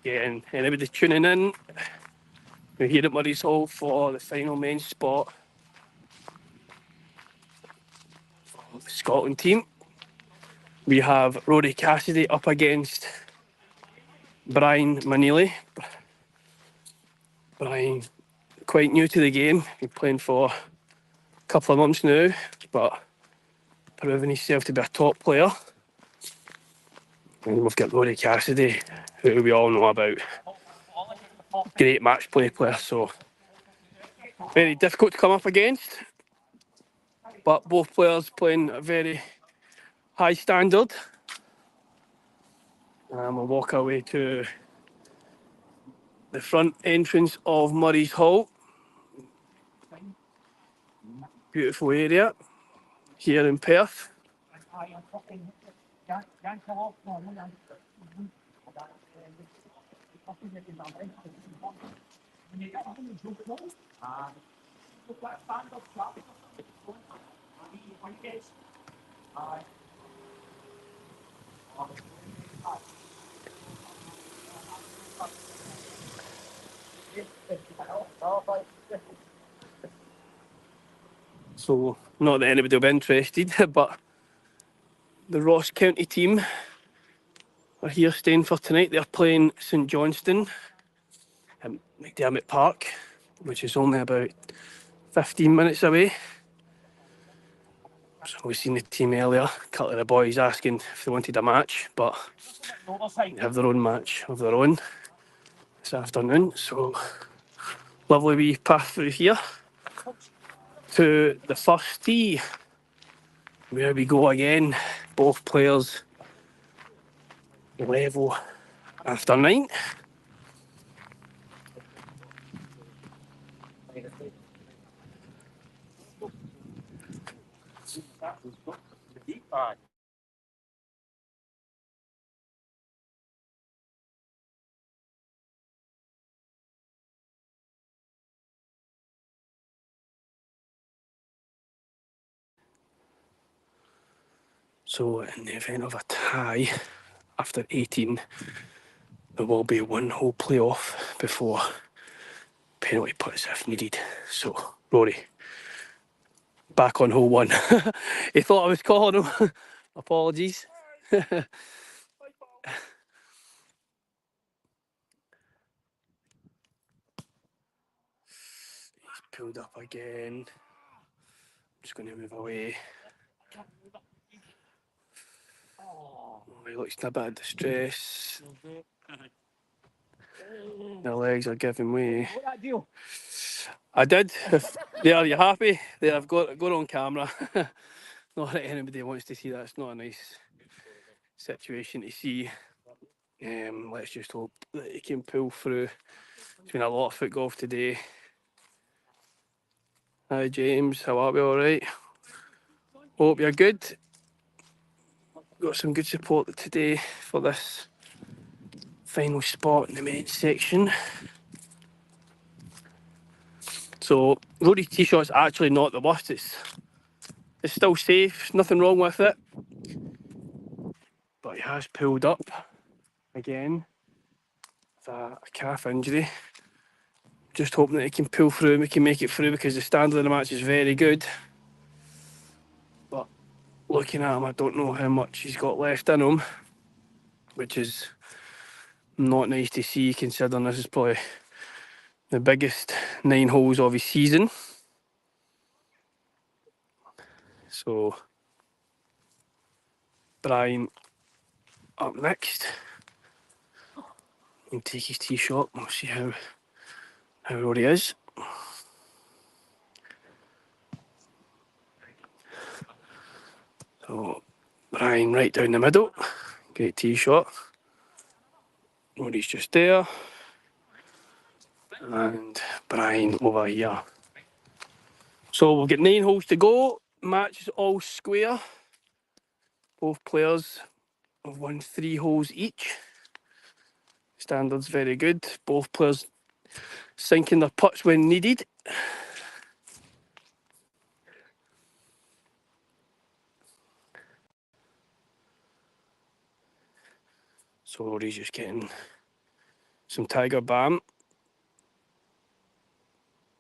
Again, anybody tuning in, we're here at Murray's Hall for the final men's spot for the Scotland team. We have Rory Cassidy up against Brian Manili. Brian, quite new to the game, been playing for a couple of months now, but proving himself to be a top player. And we've got Rory Cassidy, who we all know about. Great match play player, so very difficult to come up against. But both players playing a very high standard. And we'll walk our way to the front entrance of Murray's Hall. Beautiful area here in Perth. So, not that anybody will be interested, but the Ross County team are here staying for tonight. They're playing St Johnstone at McDermott Park, which is only about 15 minutes away. So we've seen the team earlier, a couple of the boys asking if they wanted a match, but they have their own match of their own this afternoon. So lovely wee path through here to the first tee, where we go again. Both players level after 9. So in the event of a tie after 18, there will be one hole playoff before penalty puts if needed. So Rory, back on hole 1. He thought I was calling him. Apologies. He's pulled up again. I'm just going to move away. Oh, he looks in a bit of distress. The legs are giving way. I did. If there, you happy? There, I've got it on camera. Not that anybody wants to see that. It's not a nice situation to see. Let's just hope that he can pull through. It's been a lot of foot golf today. Hi James, how are we? All right. Hope you're good. Got some good support today for this final spot in the men's section. So Rory's tee shot's actually not the worst. It's still safe. Nothing wrong with it. But he has pulled up again with a calf injury. Just hoping that he can pull through and we can make it through, because the standard of the match is very good. But looking at him, I don't know how much he's got left in him, which is not nice to see, considering this is probably the biggest 9 holes of his season. So Brian up next. He can take his tee shot. We'll see how Rory is. So Brian right down the middle. Great tee shot. Rory's just there. And Brian over here. So we've got 9 holes to go. Match is all square. Both players have won 3 holes each. Standard's very good. Both players sinking their putts when needed. So Rory's just getting some Tiger Balm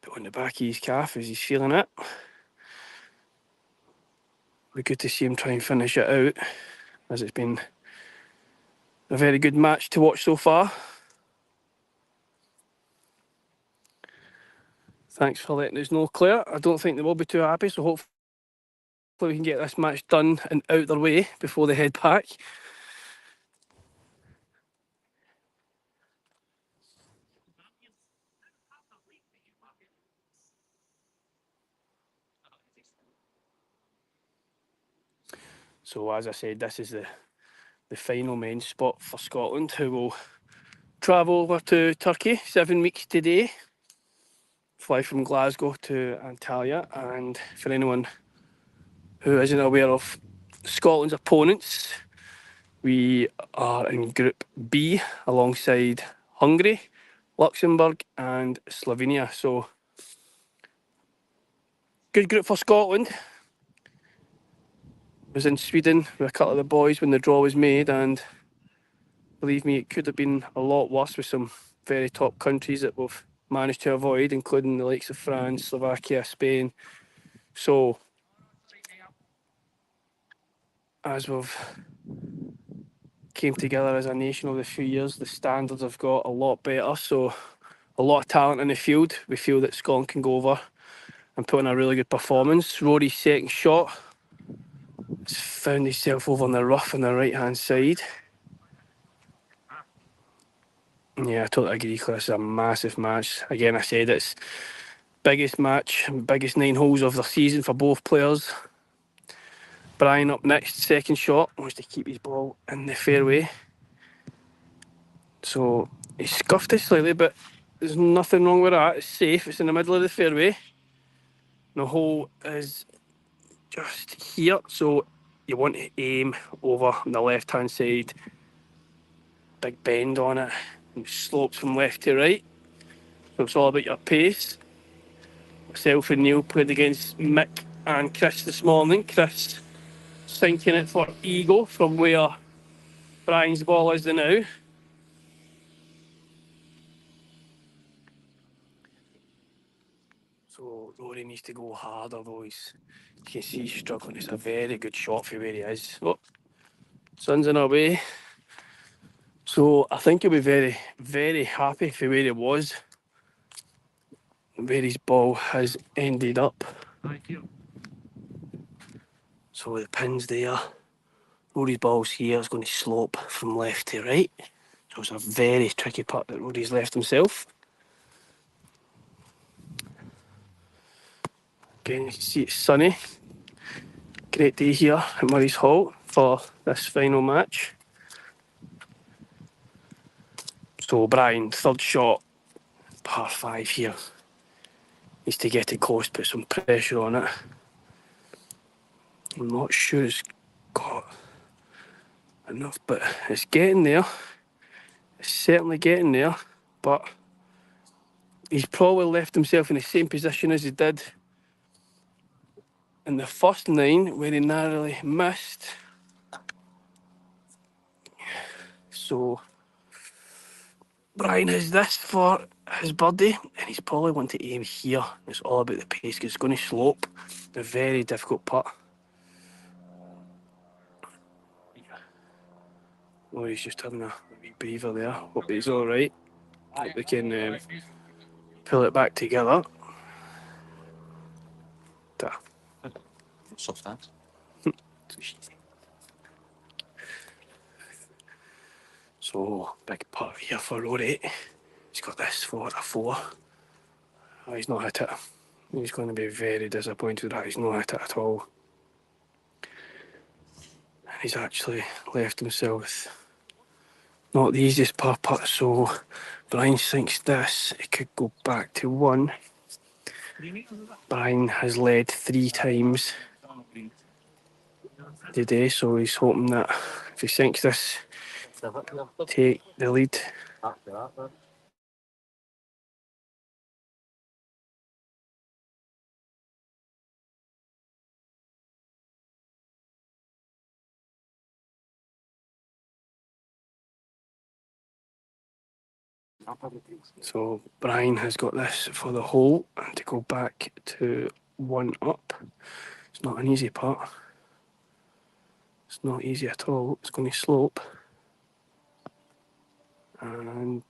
put on the back of his calf as he's feeling it. Be good to see him try and finish it out, as it's been a very good match to watch so far. Thanks for letting us know, Claire. I don't think they will be too happy, so hopefully we can get this match done and out their way before they head back. So as I said, this is the final men's spot for Scotland, who will travel over to Turkey 7 weeks today. Fly from Glasgow to Antalya. And for anyone who isn't aware of Scotland's opponents, we are in Group B alongside Hungary, Luxembourg and Slovenia. So good group for Scotland. Was in Sweden with a couple of the boys when the draw was made, and believe me, it could have been a lot worse with some very top countries that we've managed to avoid, including the likes of France, Slovakia, Spain. So as we've came together as a nation over the few years, the standards have got a lot better. So a lot of talent in the field. We feel that Scotland can go over and put in a really good performance. Rory's second shot has found himself over on the rough on the right hand side. Yeah, I totally agree, Claire. It's a massive match. Again, I said it's biggest match, biggest 9 holes of the season for both players. Brian up next, second shot, wants to keep his ball in the fairway. So he scuffed it slightly, but there's nothing wrong with that. It's safe. It's in the middle of the fairway. The hole is just here, so you want to aim over on the left hand side. Big bend on it, and slopes from left to right. So it's all about your pace. Myself and Neil played against Mick and Chris this morning. Chris sinking it for eagle from where Brian's ball is now. So Rory needs to go harder, though. You can see he's struggling. It's a very good shot for where he is. Oh, sun's in our way. So I think he'll be very, very happy for where he was, where his ball has ended up. So the pin's there. Rory's ball's here. It's going to slope from left to right. So it's a very tricky putt that Rory's left himself. Again, you can see it's sunny. Great day here at Murray's Hall for this final match. So Brian, third shot, par 5 here. Needs to get it close, put some pressure on it. I'm not sure it's got enough, but it's getting there. It's certainly getting there, but he's probably left himself in the same position as he did in the first 9 where he narrowly missed. So Brian has this for his birdie, and he's probably want to aim here. It's all about the pace because it's going to slope. A very difficult putt. Oh, he's just having a wee breather there. Hope he's all right. Hope we can pull it back together. There. Soft hands. So, big putt here for Rory. He's got this for a 4. Oh, he's not hit it. He's going to be very disappointed that he's not hit it at all. And he's actually left himself not the easiest par putt, so Brian thinks this, it could go back to 1. Brian has led 3 times today, so he's hoping that if he sinks this, take the lead. So Brian has got this for the hole and to go back to 1 up. It's not an easy putt. It's not easy at all. It's going to slope. And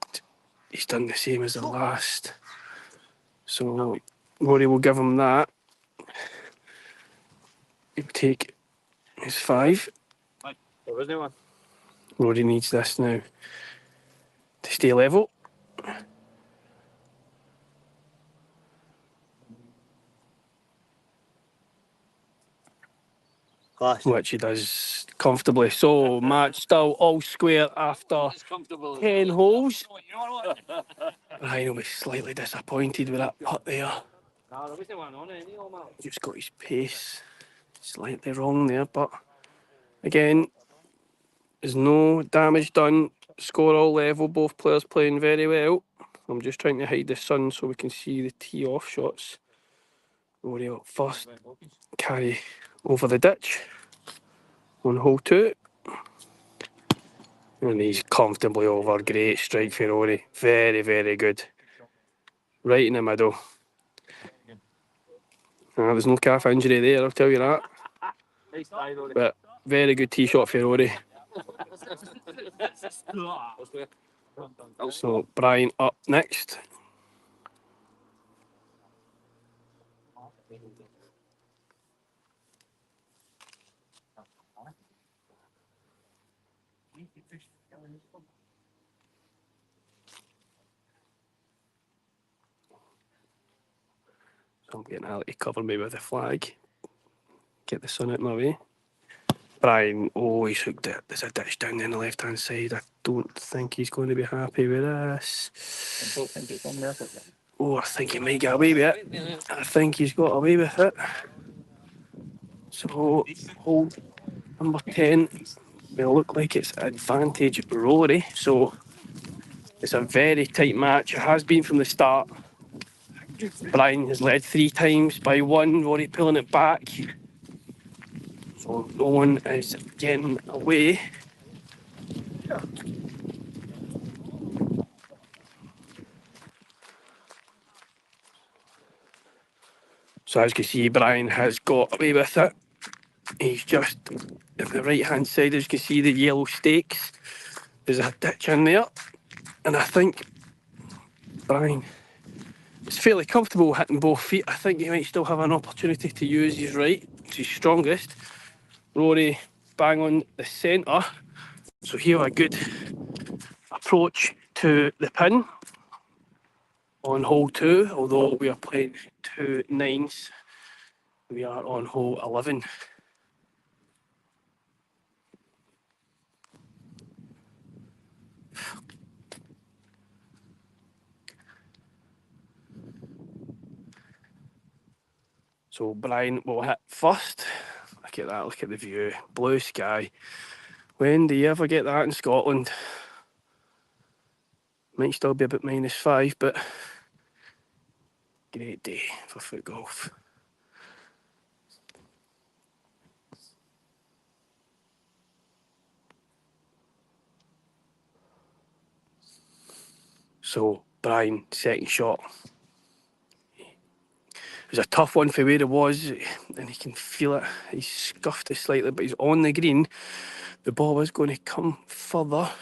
he's done the same as the last. So Rory will give him that. He'll take his 5. Rory needs this now to stay level. Which he does comfortably. So match still all square after 10 holes. Ryan will be slightly disappointed with that putt there. Just got his pace slightly wrong there, but again, there's no damage done. Score all level, both players playing very well. I'm just trying to hide the sun so we can see the tee off shots. Rory up first, carry over the ditch on hole 2. And he's comfortably over. Great strike for Rory. Very, very good. Right in the middle. There's no calf injury there, I'll tell you that. But very good tee shot for Rory. So Brian up next. So I'm getting Ali to cover me with the flag. Get the sun out my way. Brian, oh, he's hooked it. There's a ditch down there on the left-hand side. I don't think he's going to be happy with this. Oh, I think he might get away with it. I think he's got away with it. So, hole number 10 will look like it's advantage Rory. So, it's a very tight match. It has been from the start. Brian has led 3 times by 1. Rory pulling it back. So no one is getting away. So as you can see, Brian has got away with it. He's just on the right hand side, as you can see the yellow stakes. There's a ditch in there. And I think Brian is fairly comfortable hitting both feet. I think he might still have an opportunity to use his right. It's his strongest. Rory bang on the centre. So here a good approach to the pin on hole 2, although we are playing 2 9s. We are on hole 11. So Brian will hit first. Look at that, look at the view. Blue sky. When do you ever get that in Scotland? Might still be about -5, but great day for foot golf. So Brian, second shot. It was a tough one for where he was, and he can feel it. He's scuffed it slightly, but he's on the green. The ball is going to come further.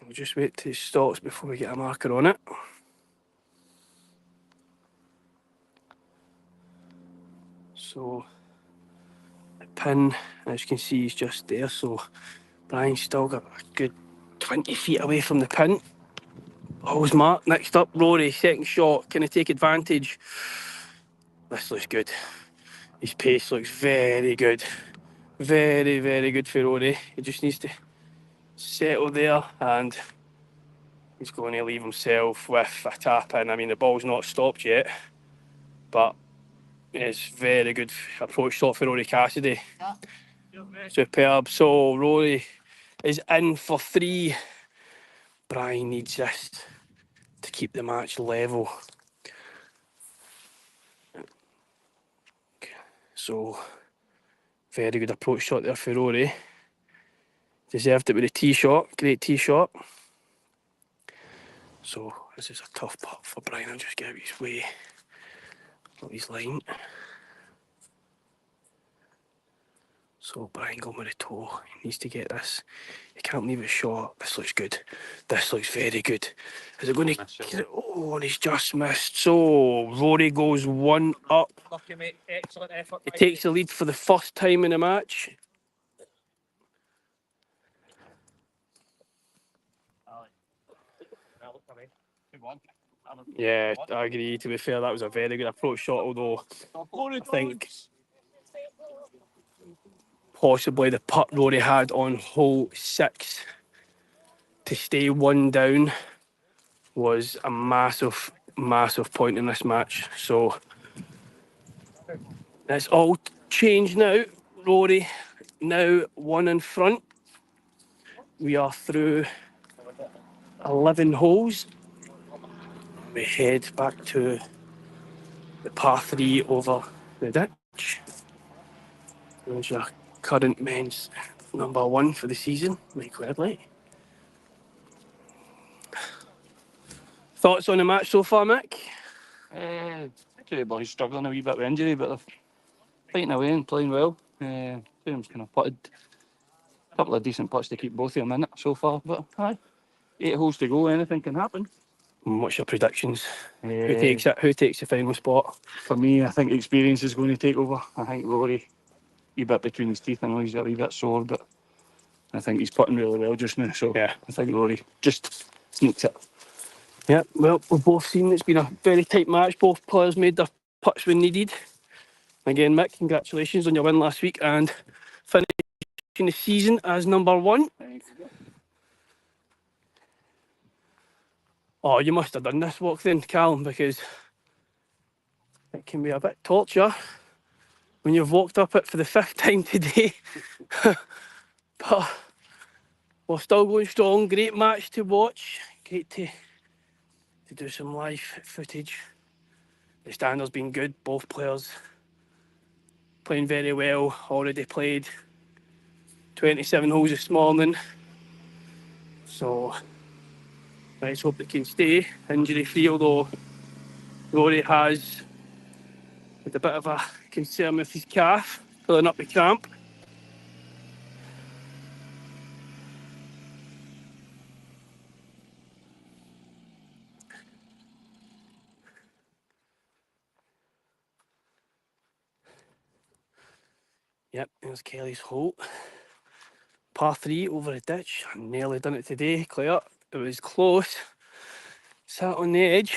We'll just wait till it stops before we get a marker on it. So the pin, as you can see, is just there. So Brian's still got a good 20 feet away from the pin. Ball's marked. Next up, Rory, second shot. Can he take advantage? This looks good. His pace looks very good. Very, very good for Rory. He just needs to settle there, and he's going to leave himself with a tap in. I mean, the ball's not stopped yet, but it's very good approach shot for Rory Cassidy. Superb. So Rory is in for 3. Brian needs this to keep the match level. So very good approach shot there for Rory. Deserved it with a tee shot. Great tee shot. So this is a tough putt for Brian. I'll just get out of his way. Not his line. So Brian going with a toe. He needs to get this. He can't leave it short. This looks good. This looks very good. Is it going to... Oh, and he's just missed. So Rory goes 1 up. Lucky, mate. Excellent effort. He takes the lead for the first time in the match. Yeah, I agree. To be fair, that was a very good approach shot, although I think possibly the putt Rory had on hole 6 to stay 1 down was a massive, massive point in this match. So that's all changed now. Rory now 1 in front. We are through 11 holes. We head back to the par 3 over the ditch. There's your current men's number 1 for the season, Mike Wedley. Thoughts on the match so far, Mick? Two of the boys struggling a wee bit with injury, but they're fighting away and playing well. Two of them's kind of putted a couple of decent putts to keep both of them in it so far. But aye, 8 holes to go, anything can happen. What's your predictions? Who takes it? Who takes the final spot? For me, I think experience is going to take over. I think Rory, a wee bit between his teeth. I know he's a wee bit sore, but I think he's putting really well just now. So yeah, I think Rory just sneaks it. Yeah, well, we've both seen it's been a very tight match. Both players made their putts when needed. Again, Mick, congratulations on your win last week and finishing the season as number 1. Oh, you must have done this walk then, Callum, because it can be a bit torture when you've walked up it for the 5th time today. But we're still going strong. Great match to watch. Great to do some live footage. The standard's been good. Both players playing very well. Already played 27 holes this morning. So let's hope they can stay injury free, although Rory has had a bit of a concern with his calf, filling up the cramp. Yep, there's Kelly's hole. Par 3 over a ditch. I nearly done it today, Claire. It was close. Sat on the edge.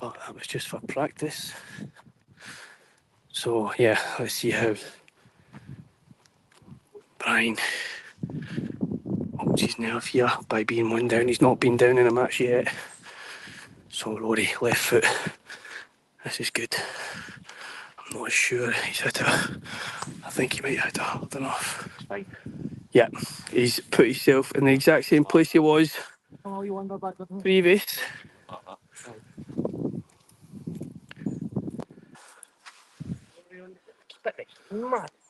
but that was just for practice. So yeah, let's see how Brian holds his nerve here by being one down. He's not been down in a match yet. So Rory, left foot. This is good. I'm not sure he's hit it. I think he might have hit it hard enough. Yeah, he's put himself in the exact same place he was previous.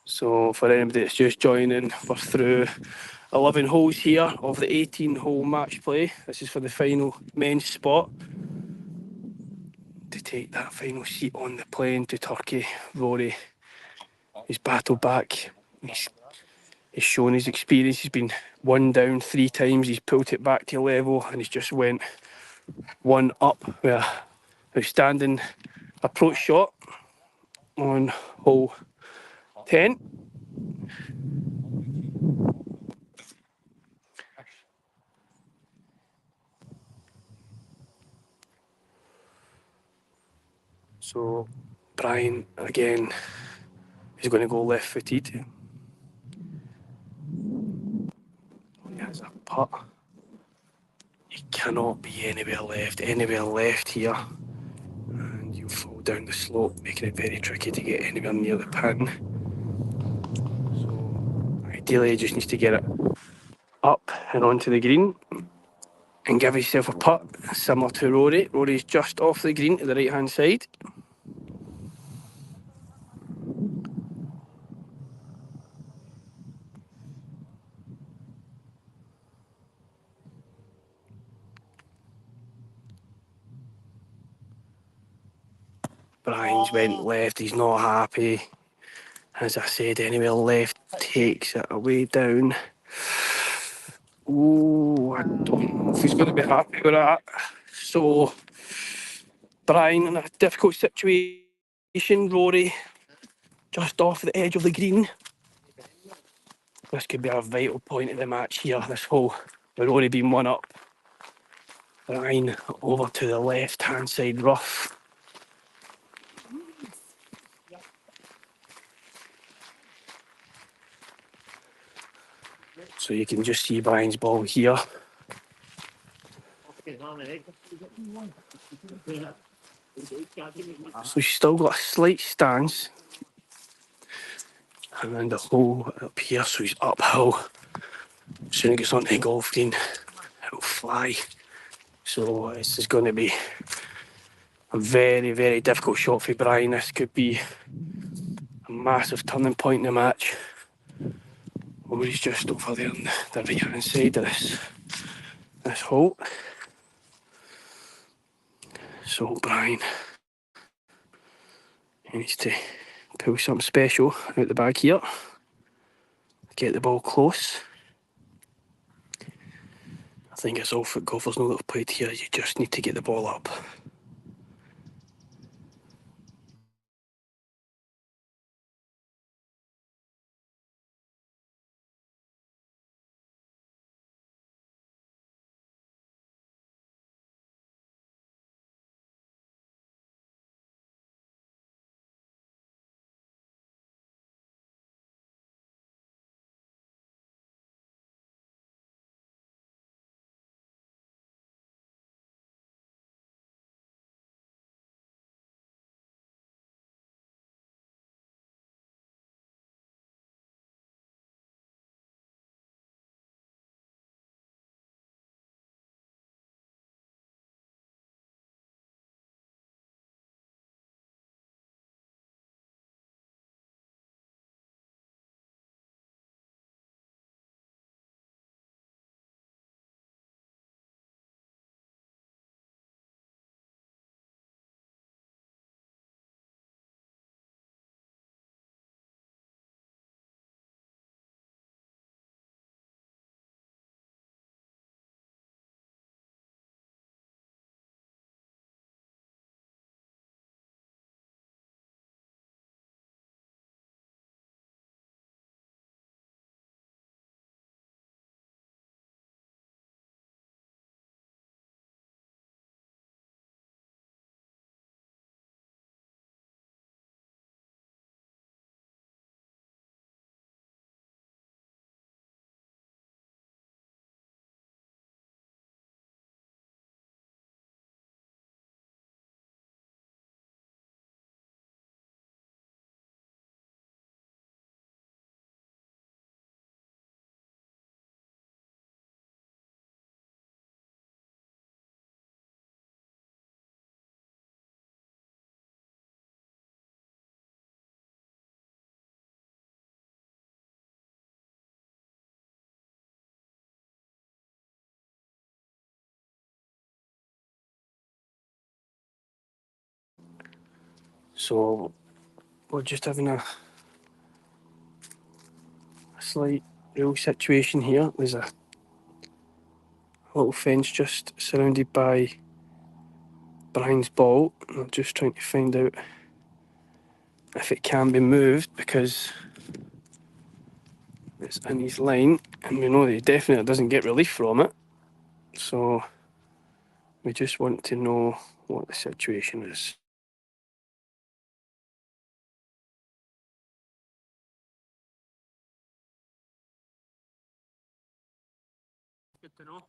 So for anybody that's just joining, we're through 11 holes here of the 18-hole match play. This is for the final men's spot to take that final seat on the plane to Turkey. Rory, he's battled back. He's shown his experience. He's been one down 3 times. He's pulled it back to a level, and he's just went one up with a outstanding approach shot on hole 10. So Brian again is going to go left footed. He has a putt. He cannot be anywhere left here. And you fall down the slope, making it very tricky to get anywhere near the pin. So ideally he just needs to get it up and onto the green and give himself a putt similar to Rory. Rory's just off the green to the right hand side. Brian's went left, he's not happy. As I said, anywhere left takes it away down. Oh, I don't know if he's going to be happy with that. So, Brian in a difficult situation. Rory just off the edge of the green. This could be a vital point of the match here, this hole. With Rory being one up. Brian over to the left-hand side rough. So you can just see Brian's ball here. So he's still got a slight stance. And then the hole up here, so he's uphill. As soon as he gets onto the golf green, it'll fly. So this is going to be a very, very difficult shot for Brian. This could be a massive turning point in the match. Where he's just over there on the right hand side of this hole. So Brian, he needs to pull something special out the bag here. Get the ball close. I think it's all foot golfers know that have played here. You just need to get the ball up. So we're just having a slight real situation here. There's a little fence just surrounded by Brian's ball. I'm just trying to find out if it can be moved because it's in his line and we know that he definitely doesn't get relief from it. So we just want to know what the situation is.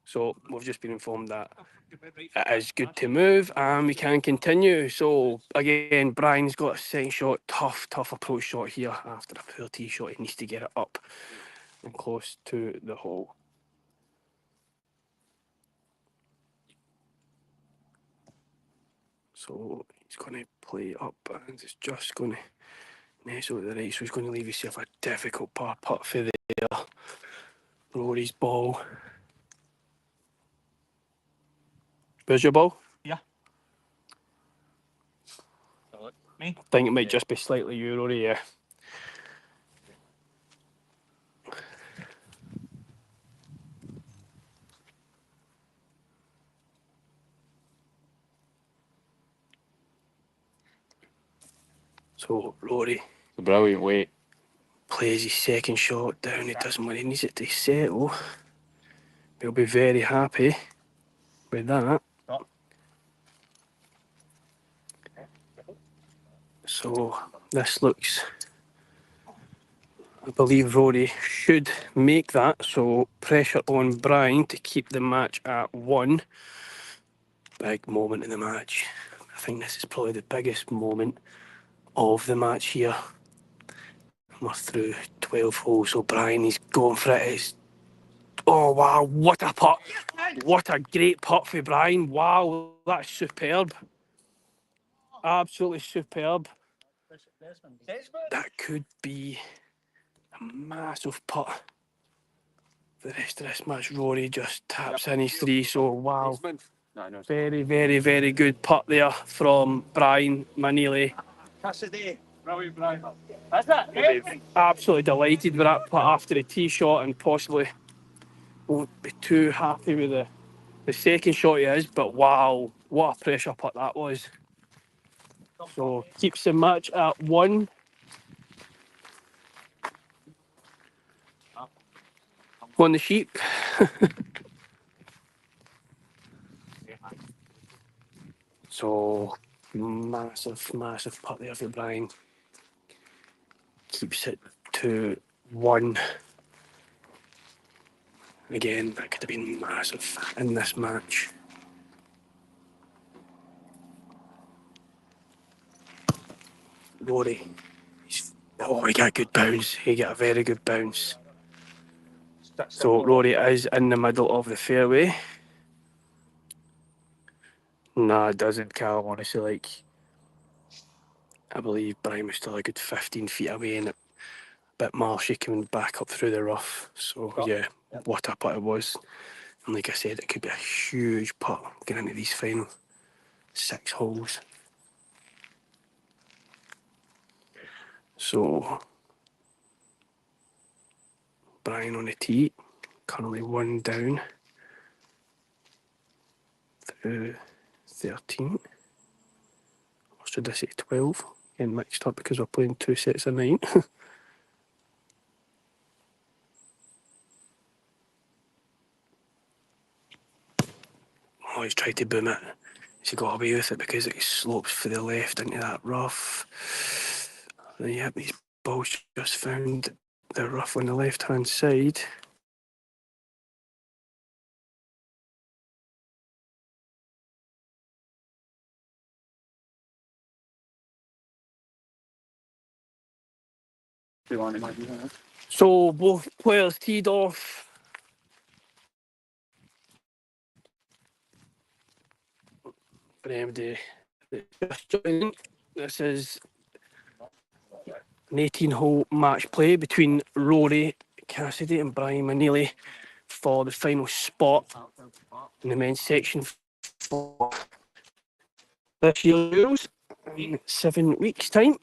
So we've just been informed that it is good to move and we can continue. So again, Brian's got a second shot, tough approach shot here after a poor tee shot. He needs to get it up and close to the hole. So he's going to play up and it's just going to nestle to the right. So he's going to leave himself a difficult par putt for there. Rory's ball. Where's your ball? Yeah. Me? I think it might just be slightly you, Rory, yeah. So Rory A brilliant weight. plays his second shot down. He doesn't want, he needs it to settle. He'll be very happy with that. So this looks, I believe Rory should make that. So pressure on Brian to keep the match at 1. Big moment in the match. I think this is probably the biggest moment of the match here. We're through 12 holes, so Brian, he's going for it. Oh wow, what a putt. What a great putt for Brian. Wow, that's superb. Absolutely superb. That could be a massive putt for the rest of this match. Rory just taps in his 3, so wow. Very, very, very good putt there from Brian Manili. Cassidy. Brilliant, Brian. That's it. Absolutely delighted with that putt after the tee shot and possibly won't be too happy with the second shot he is, but wow, what a pressure putt that was. So keeps the match at 1. On the sheep. So massive putt there for Brian. Keeps it to 1. Again, that could have been massive in this match. Rory. He got a good bounce. He got a very good bounce. So Rory is in the middle of the fairway. Nah, it doesn't, Cal, honestly. I believe Brian was still a good 15 feet away and a bit marshy coming back up through the rough. So yeah, what a putt it was. And like I said, it could be a huge putt getting into these final 6 holes. So Brian on the tee, currently 1 down through 13. Or should I say 12? Getting mixed up because we're playing 2 sets of 9. Oh, he's tried to boom it. He's got away with it because it slopes for the left into that rough. Yep, his ball's just found the rough on the left-hand side. So both players teed off. For anybody that's just joining, this is an 18-hole match play between Rory Cassidy and Brian Manili for the final spot in the men's section for this year's Euros. in 7 weeks' time.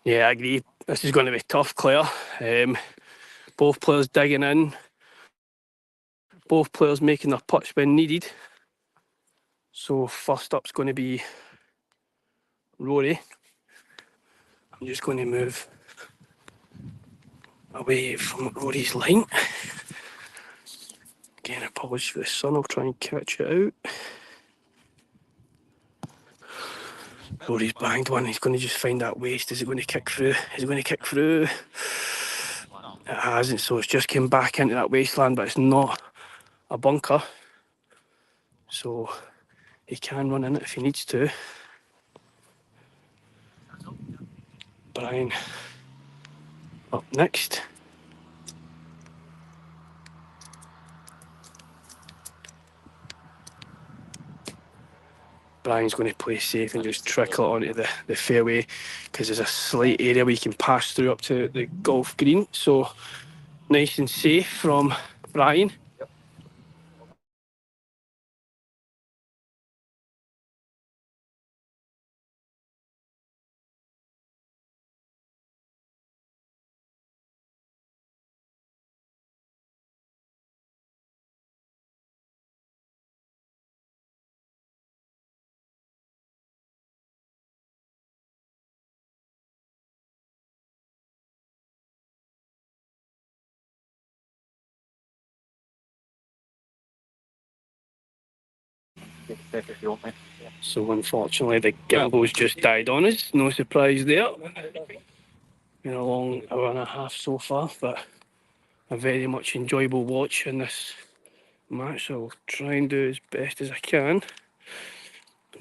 Yeah, I agree. This is going to be tough, Claire. Both players digging in. Both players making their putts when needed. So first up's going to be Rory. I'm just going to move away from Rory's line. Again, apologies for the sun. I'll try and catch it out. Rory's banged one. He's going to just find that waist. Is it going to kick through? Is it going to kick through? It hasn't, so it's just came back into that wasteland, but it's not a bunker. So he can run in it if he needs to. Brian up next. Brian's going to play safe and just trickle it onto the fairway, because there's a slight area where you can pass through up to the golf green. So nice and safe from Brian. So unfortunately the gimbals just died on us. No surprise there. Been a long hour and a half so far, but a very much enjoyable watch in this match. So I'll try and do as best as I can.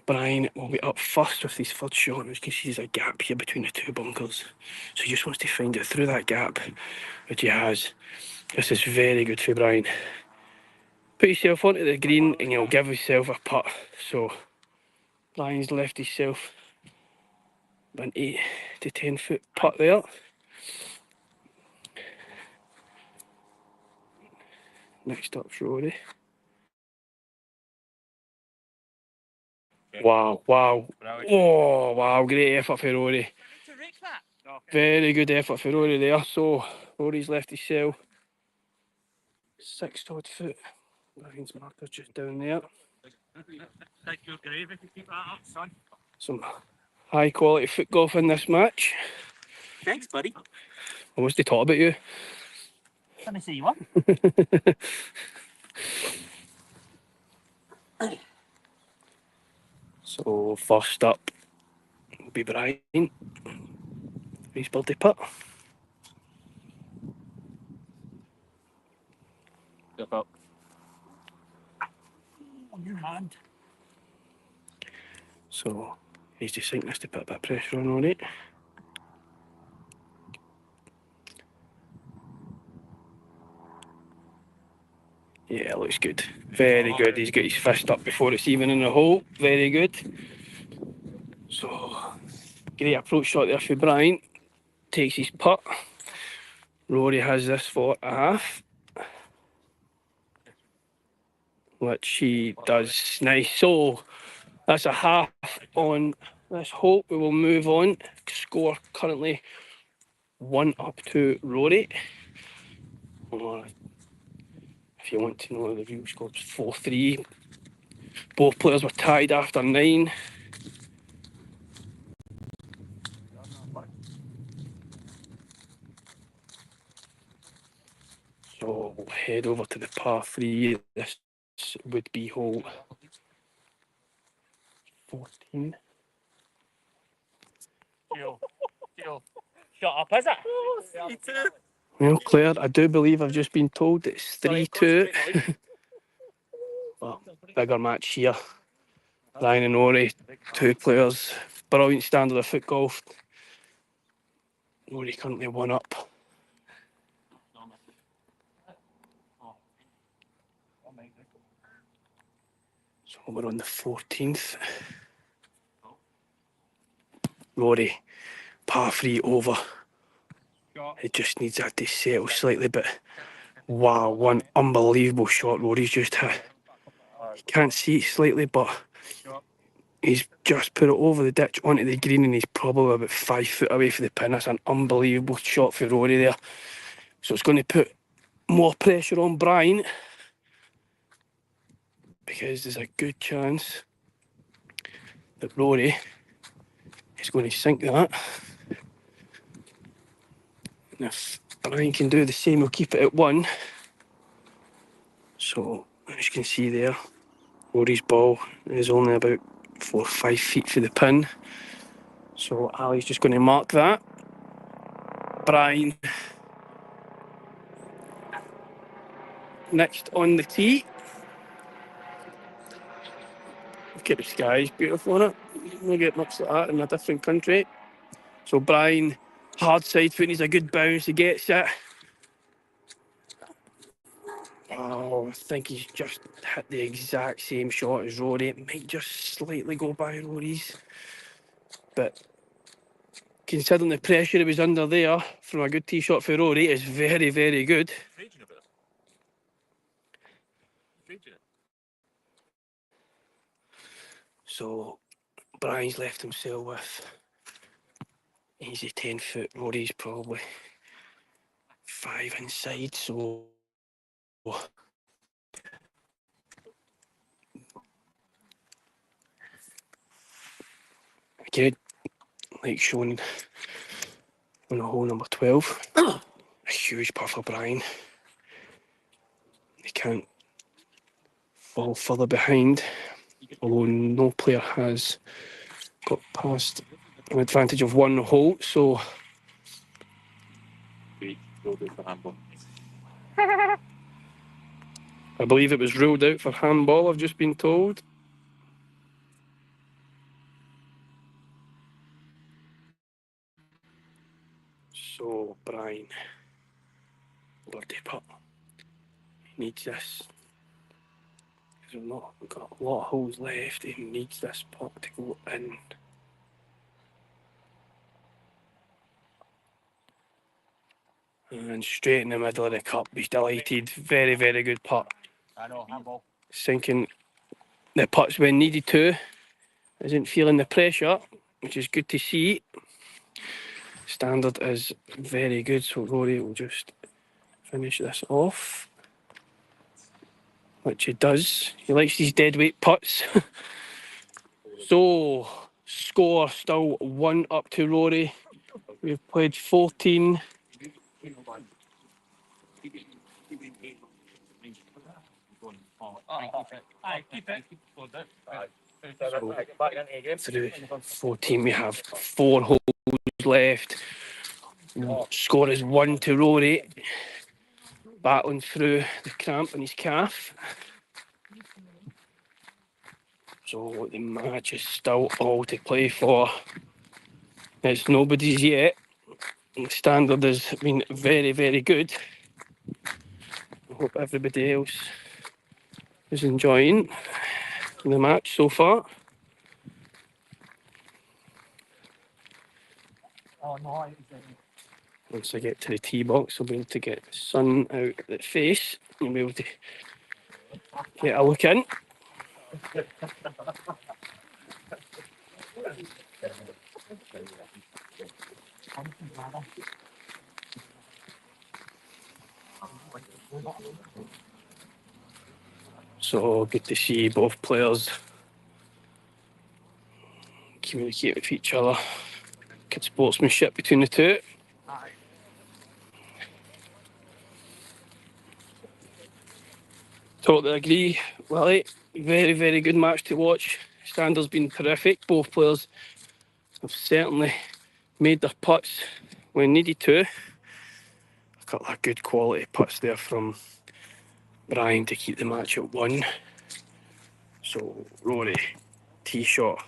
Brian will be up first with his third shot. As you can see, there's a gap here between the two bunkers. So he just wants to find it through that gap, which he has. This is very good for Brian. Put yourself onto the green and you'll give yourself a putt. So Brian's left himself an 8 to 10 foot putt there. Next up's Rory. Wow, wow. Oh, wow, great effort for Rory. Very good effort for Rory there. So Rory's left himself 6 odd foot. Brian's marker's just down there. Thank you, Grave, if you keep that up, son. Some high quality foot golf in this match. Thanks, buddy. I was to talk about you. Let me see you one. So first up will be Brian. His birdie putt. Step up. On your hand. So he's just thinking this to put a bit of pressure on it. Yeah, looks good. Very good. He's got his fist up before it's even in the hole. Very good. So, great approach shot there for Brian. Takes his putt. Rory has this for a half, which he does nice. So, that's a half on this hole. We will move on. Score currently 1 up to Rory. Or if you want to know the real score, it's 4-3. Both players were tied after 9. So we'll head over to the par 3. This would be hole 14. Shut up, is it? Well, Claire, I do believe I've just been told it's 3-2. Well, bigger match here. Brian and Rory, 2 players, brilliant standard of foot golf. Rory currently 1 up. So we're on the 14th. Rory, par 3 over. It just needs that to settle slightly, but Wow, one unbelievable shot Rory's just hit. You can't see it slightly, but he's just put it over the ditch onto the green, and he's probably about 5 foot away from the pin. That's an unbelievable shot for Rory there. So it's going to put more pressure on Brian, because there's a good chance that Rory is going to sink that. And if Brian can do the same, he'll keep it at 1. So, as you can see there, Rory's ball is only about 4 or 5 feet from the pin. So Ali's just going to mark that. Brian next on the tee. Look at the sky, it's beautiful, isn't it? You don't get much like that in a different country. So Brian, hard side foot, needs a good bounce, he gets it. Oh, I think he's just hit the exact same shot as Rory. It might just slightly go by Rory's. But considering the pressure he was under there from a good tee shot for Rory, is very, very good. So Brian's left himself with easy 10 foot. Rory's probably 5 inside. So again, like shown on hole number 12, a huge putt for Brian. He can't fall further behind, although no player has got past an advantage of 1 hole. So I believe it was ruled out for handball, I've just been told. So Brian, birdie putt. He needs this. We've not got a lot of holes left. He needs this putt to go in. And straight in the middle of the cup. He's delighted. Very, very good putt. Sinking the putts when needed to. Isn't feeling the pressure, which is good to see. Standard is very good, so Rory will just finish this off, which he does. He likes these deadweight putts. So, score still 1 up to Rory. We've played 14. So, through 14, we have 4 holes left. Score is 1 to Rory. Battling through the cramp in his calf. So the match is still all to play for. It's nobody's yet. The standard has been very, very good. I hope everybody else is enjoying the match so far. Once I get to the tee box, I'll be able to get the sun out of the face and be able to get a look in. So good to see both players communicate with each other. Good sportsmanship between the two. Totally agree, Willie. Very, very good match to watch. Standard's been terrific. Both players have certainly made their putts when needed to. A couple of good quality putts there from Brian to keep the match at 1. So Rory, tee shot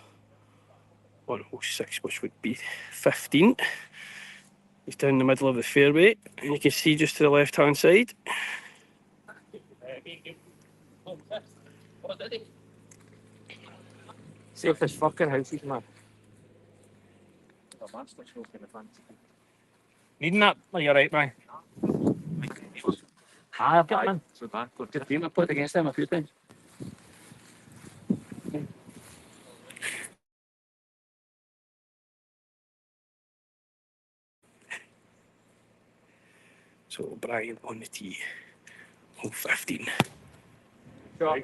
106, which would be 15. He's down the middle of the fairway, and you can see just to the left-hand side. Safe as fucking houses, man. Needing that? Oh, you're right, man. I've got him. So bad. Good team. I played against them a few times. So Brian on the tee, hole 15.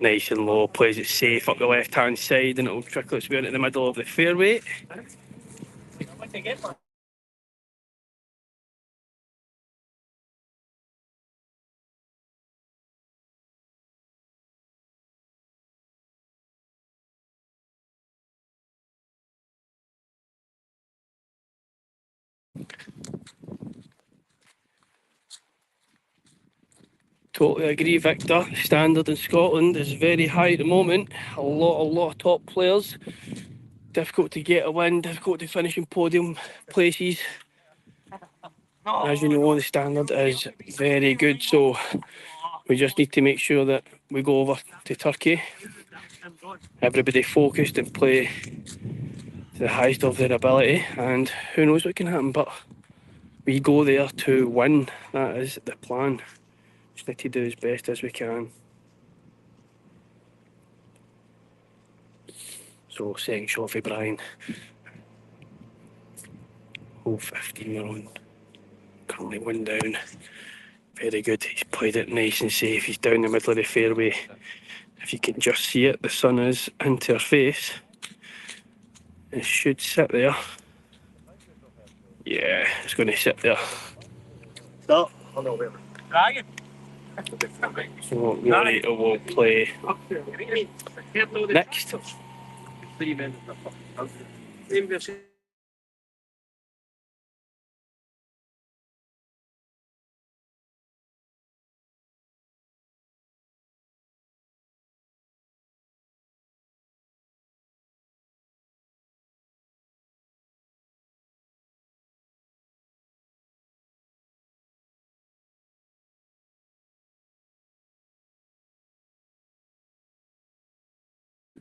Nice and low, plays it safe up the left hand side, and it'll trickle its way into the middle of the fairway. Totally agree, Victor. Standard in Scotland is very high at the moment. A lot of top players. Difficult to get a win, difficult to finish in podium places. As you know, the standard is very good, so we just need to make sure that we go over to Turkey. Everybody focused and play to the highest of their ability, and who knows what can happen, but we go there to win. That is the plan. Just need to do as best as we can. So second shot for Brian. Hole 15 we're on. Currently one down. Very good. He's played it nice and safe. He's down the middle of the fairway. If you can just see it, the sun is into her face. It should sit there. Yeah, it's going to sit there. Stop. So Rory will play next.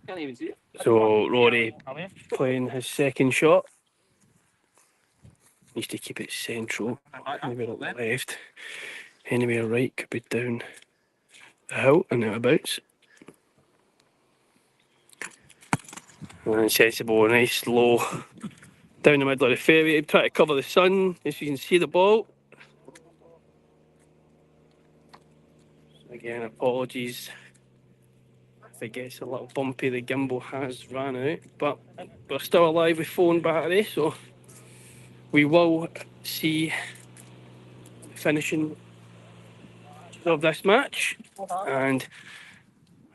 Can't even see it. So Rory playing his second shot. Needs to keep it central. Anywhere up the left. Anywhere right could be down the hill and thereabouts. And sensible, nice low down the middle of the fairway. Try to cover the sun as you can see the ball. Again, apologies if it gets a little bumpy. The gimbal has ran out, but we're still alive with phone battery, so we will see the finishing of this match. And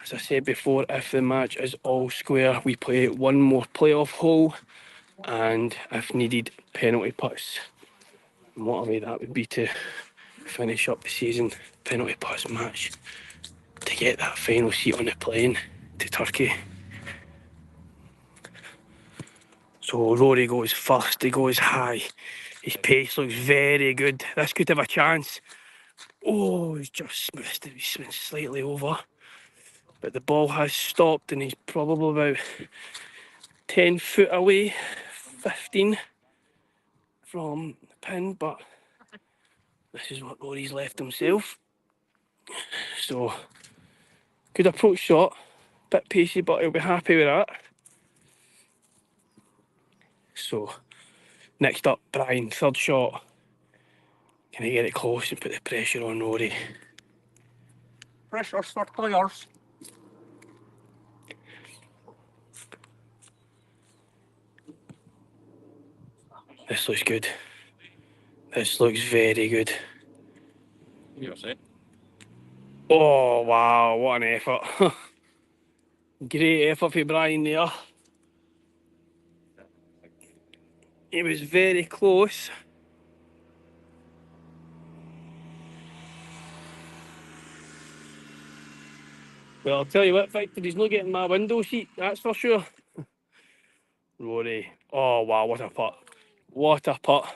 as I said before, if the match is all square, we play one more playoff hole, and if needed, penalty putts. And what a way that would be to finish up the season. Penalty putts match to get that final seat on the plane to Turkey. So Rory goes first, he goes high. His pace looks very good. This could have a chance. Oh, he's just missed it. He's been slightly over. But the ball has stopped and he's probably about 10 foot away, 15 from the pin. But this is what Rory's left himself. So, good approach shot. Bit pacey, but he'll be happy with that. So, next up, Brian, third shot. Can he get it close and put the pressure on Rory? Pressure for players. This looks good. This looks very good. You're saying? Oh, wow, what an effort. Great effort for Brian there. He was very close. Well, I'll tell you what, Victor, he's not getting my window seat, that's for sure. Rory. Oh, wow, what a putt. What a putt.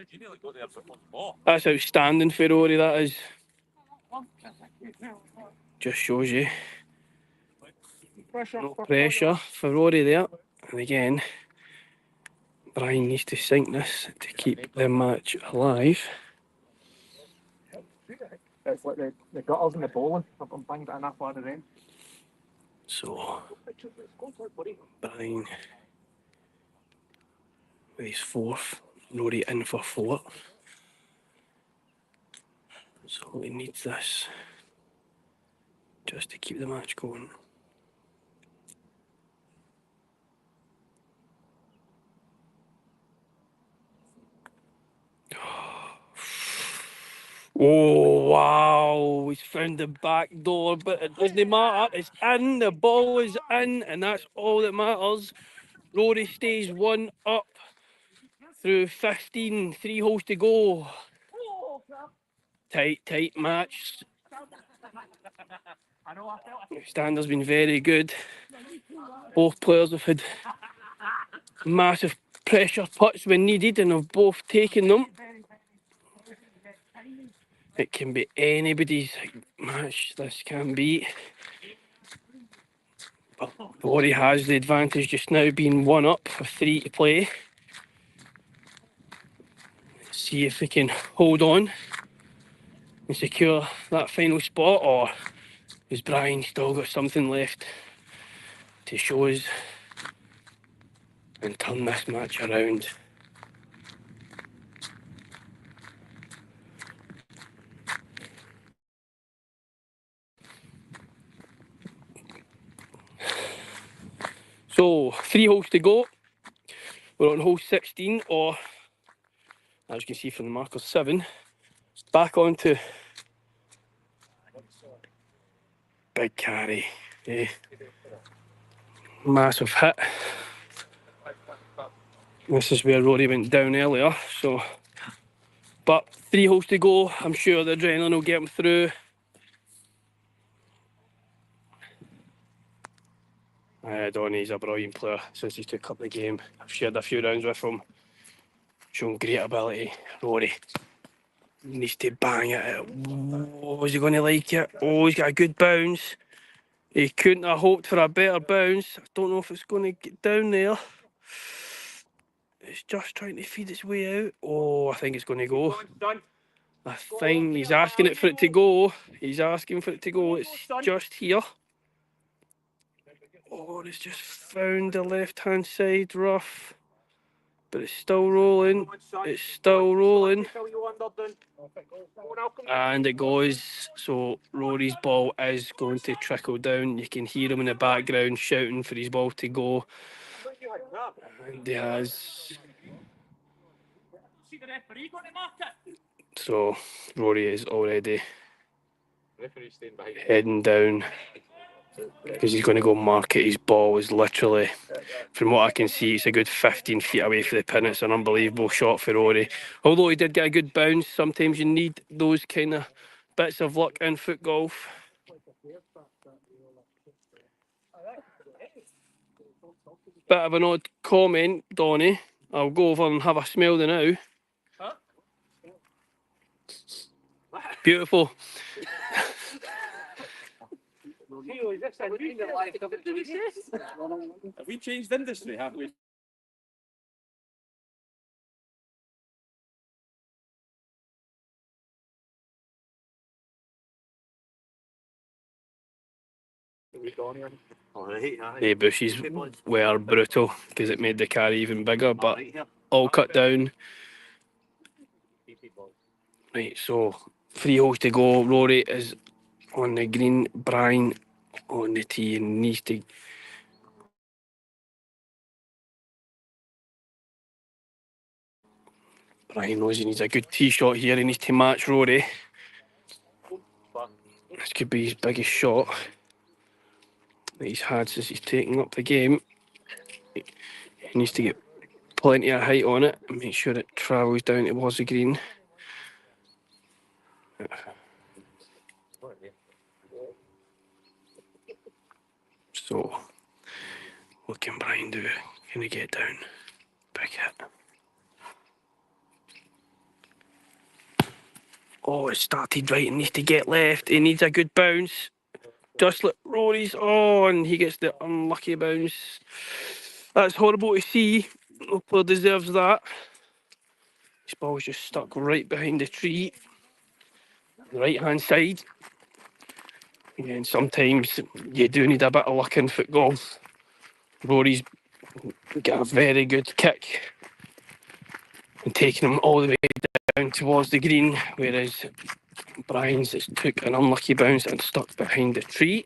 You nearly got there for one ball. That's outstanding for Rory, that is. Just shows you. No pressure for Rory there. And again, Brian needs to sink this to keep the match alive. It's like the gutters and the bowling. I'm thinking that enough out of them. So, Brian with his fourth, Rory in for fourth. So he needs this just to keep the match going. Oh, wow. He's found the back door, but it doesn't matter. It's in. The ball is in, and that's all that matters. Rory stays 1 up through 15. 3 holes to go. Tight match. Standard's been very good. Both players have had massive pressure putts when needed and have both taken them. It can be anybody's match, this can be. But Rory has the advantage just now, being 1 up with 3 to play. See if they can hold on and secure that final spot, or has Brian still got something left to show us and turn this match around. So 3 holes to go. We're on hole 16, or as you can see from the marker 7. Back onto big carry. Massive hit. This is where Rory went down earlier. So, but 3 holes to go. I'm sure the adrenaline will get him through. Donny's a brilliant player since he took up the game. I've shared a few rounds with him. Shown great ability. Rory needs to bang it. Oh, is he going to like it? Oh, he's got a good bounce. He couldn't have hoped for a better bounce. I don't know if it's going to get down there. It's just trying to feed its way out. Oh, I think it's going to go. I think he's asking it for it to go. He's asking for it to go. It's just here. Oh, it's just found the left-hand side rough. But it's still rolling. It's still rolling. And it goes. So Rory's ball is going to trickle down. You can hear him in the background shouting for his ball to go. And he has. So Rory is already heading down because he's going to go mark it. His ball is literally, from what I can see, it's a good 15 feet away from the pin. It's an unbelievable shot for Rory. Although he did get a good bounce, sometimes you need those kind of bits of luck in foot golf. Bit of an odd comment, Donny. I'll go over and have a smell now. Beautiful. Have we changed industry, haven't we? The bushes were brutal because it made the carry even bigger, but all cut down. Right, so 3 holes to go. Rory is on the green, Brian on the tee, and needs to. Brian knows he needs a good tee shot here. He needs to match Rory. This could be his biggest shot that he's had since he's taken up the game. He needs to get plenty of height on it and make sure it travels down towards the green. So, what can Brian do? Can he get down? Big hit. Oh, it started right. He needs to get left. He needs a good bounce. Just like Rory's. Oh, and he gets the unlucky bounce. That's horrible to see. No player deserves that. His ball's just stuck right behind the tree. the right-hand side. And sometimes you do need a bit of luck in foot golf. Rory's got a very good kick and taking him all the way down towards the green, whereas Brian's just took an unlucky bounce and stuck behind the tree.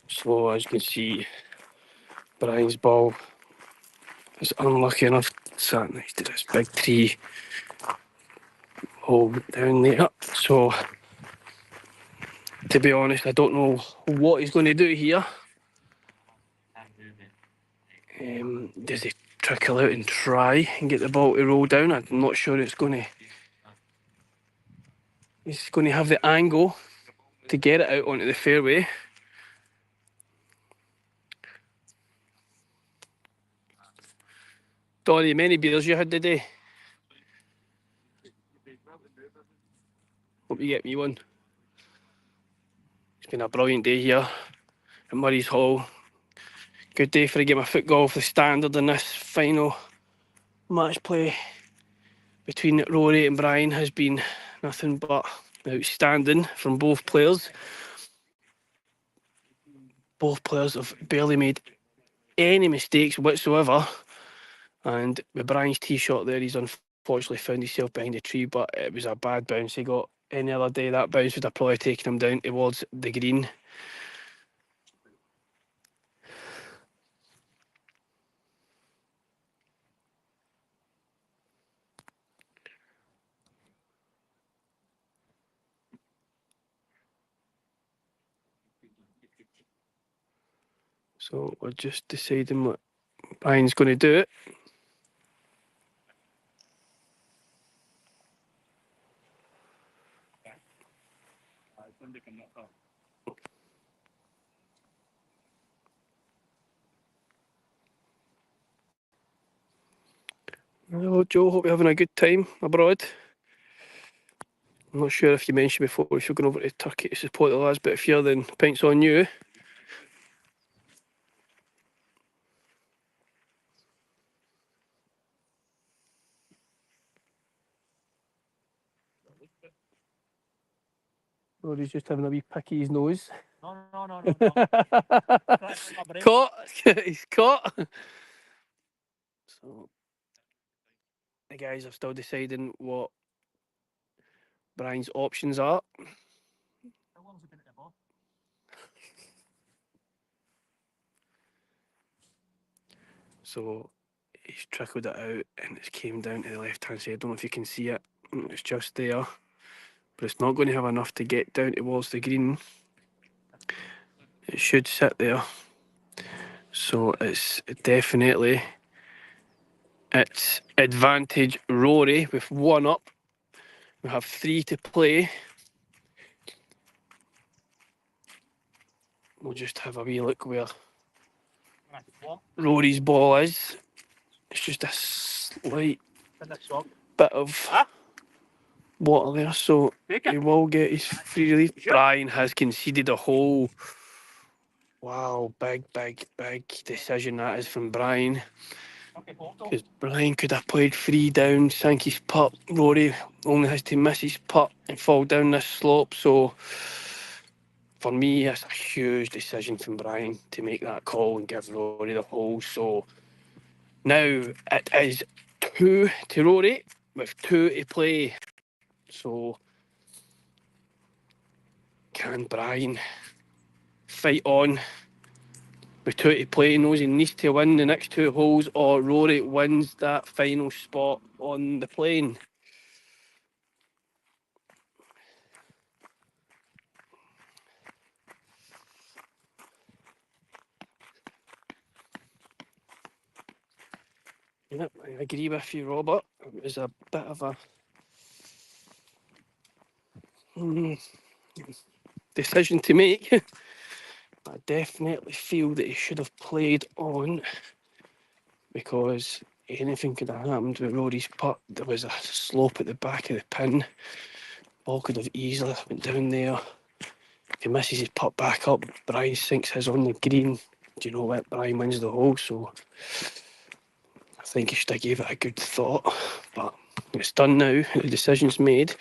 So as you can see, Brian's ball is unlucky enough to sat next to this big tree hole down there. So to be honest, I don't know what he's going to do here. Does he trickle out and try and get the ball to roll down? I'm not sure it's going to. He's going to have the angle to get it out onto the fairway. Donny, many beers you had today? Hope you get me one. It's been a brilliant day here at Murray's Hall. Good day for a game of foot golf. The standard in this final match play between Rory and Brian has been nothing but outstanding from both players. Both players have barely made any mistakes whatsoever. And with Brian's tee shot there, he's unfortunately found himself behind a tree, but it was a bad bounce he got. Any other day, that bounce would have probably taken him down towards the green. So we're just deciding what Brian's going to do. Hello, Joe. Hope you're having a good time abroad. I'm not sure if you mentioned before if you're going over to Turkey to support the lads, but if you're, then pints on you. Rory's just having a wee pick of his nose. No. Caught! He's caught! So, the guys are still deciding what Brian's options are. So, he's trickled it out and it's came down to the left-hand side. I don't know if you can see it. It's just there. But it's not going to have enough to get down towards the green. It should sit there. So it's definitely it's advantage Rory with one up. We have 3 to play. We'll just have a wee look where Rory's ball is. It's just a slight bit of water there, so he will get his free relief. Brian has conceded a hole. Wow, big decision that is from Brian. Because Brian could have played 3 down, sank his putt. Rory only has to miss his putt and fall down this slope. So for me, it's a huge decision from Brian to make that call and give Rory the hole. So now it is 2 to Rory with 2 to play. So can Brian fight on with 2 to play? He knows he needs to win the next 2 holes, or Rory wins that final spot on the plane. Yep, I agree with you, Robert. It was a bit of a decision to make. I definitely feel that he should have played on, because anything could have happened with Rory's putt. There was a slope at the back of the pin. Ball could have easily went down there. If he misses his putt back up, Brian sinks his on the green. Do you know what? Brian wins the hole, so I think he should have gave it a good thought. But it's done now. The decision's made.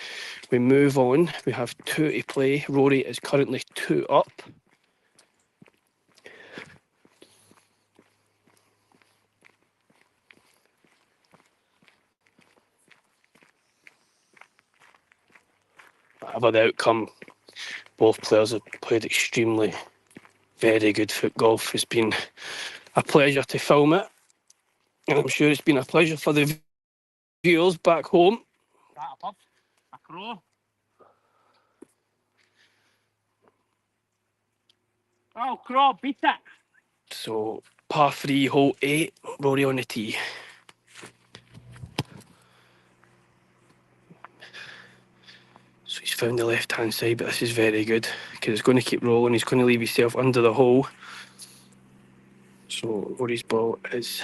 We move on. We have 2 to play. Rory is currently 2 up. Whatever the outcome, both players have played extremely very good foot golf. It's been a pleasure to film it, and I'm sure it's been a pleasure for the viewers back home. That a puff, a crow. Oh, crow, beat it. So, par 3, hole 8, Rory on the tee. So he's found the left-hand side, but this is very good because it's going to keep rolling. He's going to leave himself under the hole. So Rory's ball is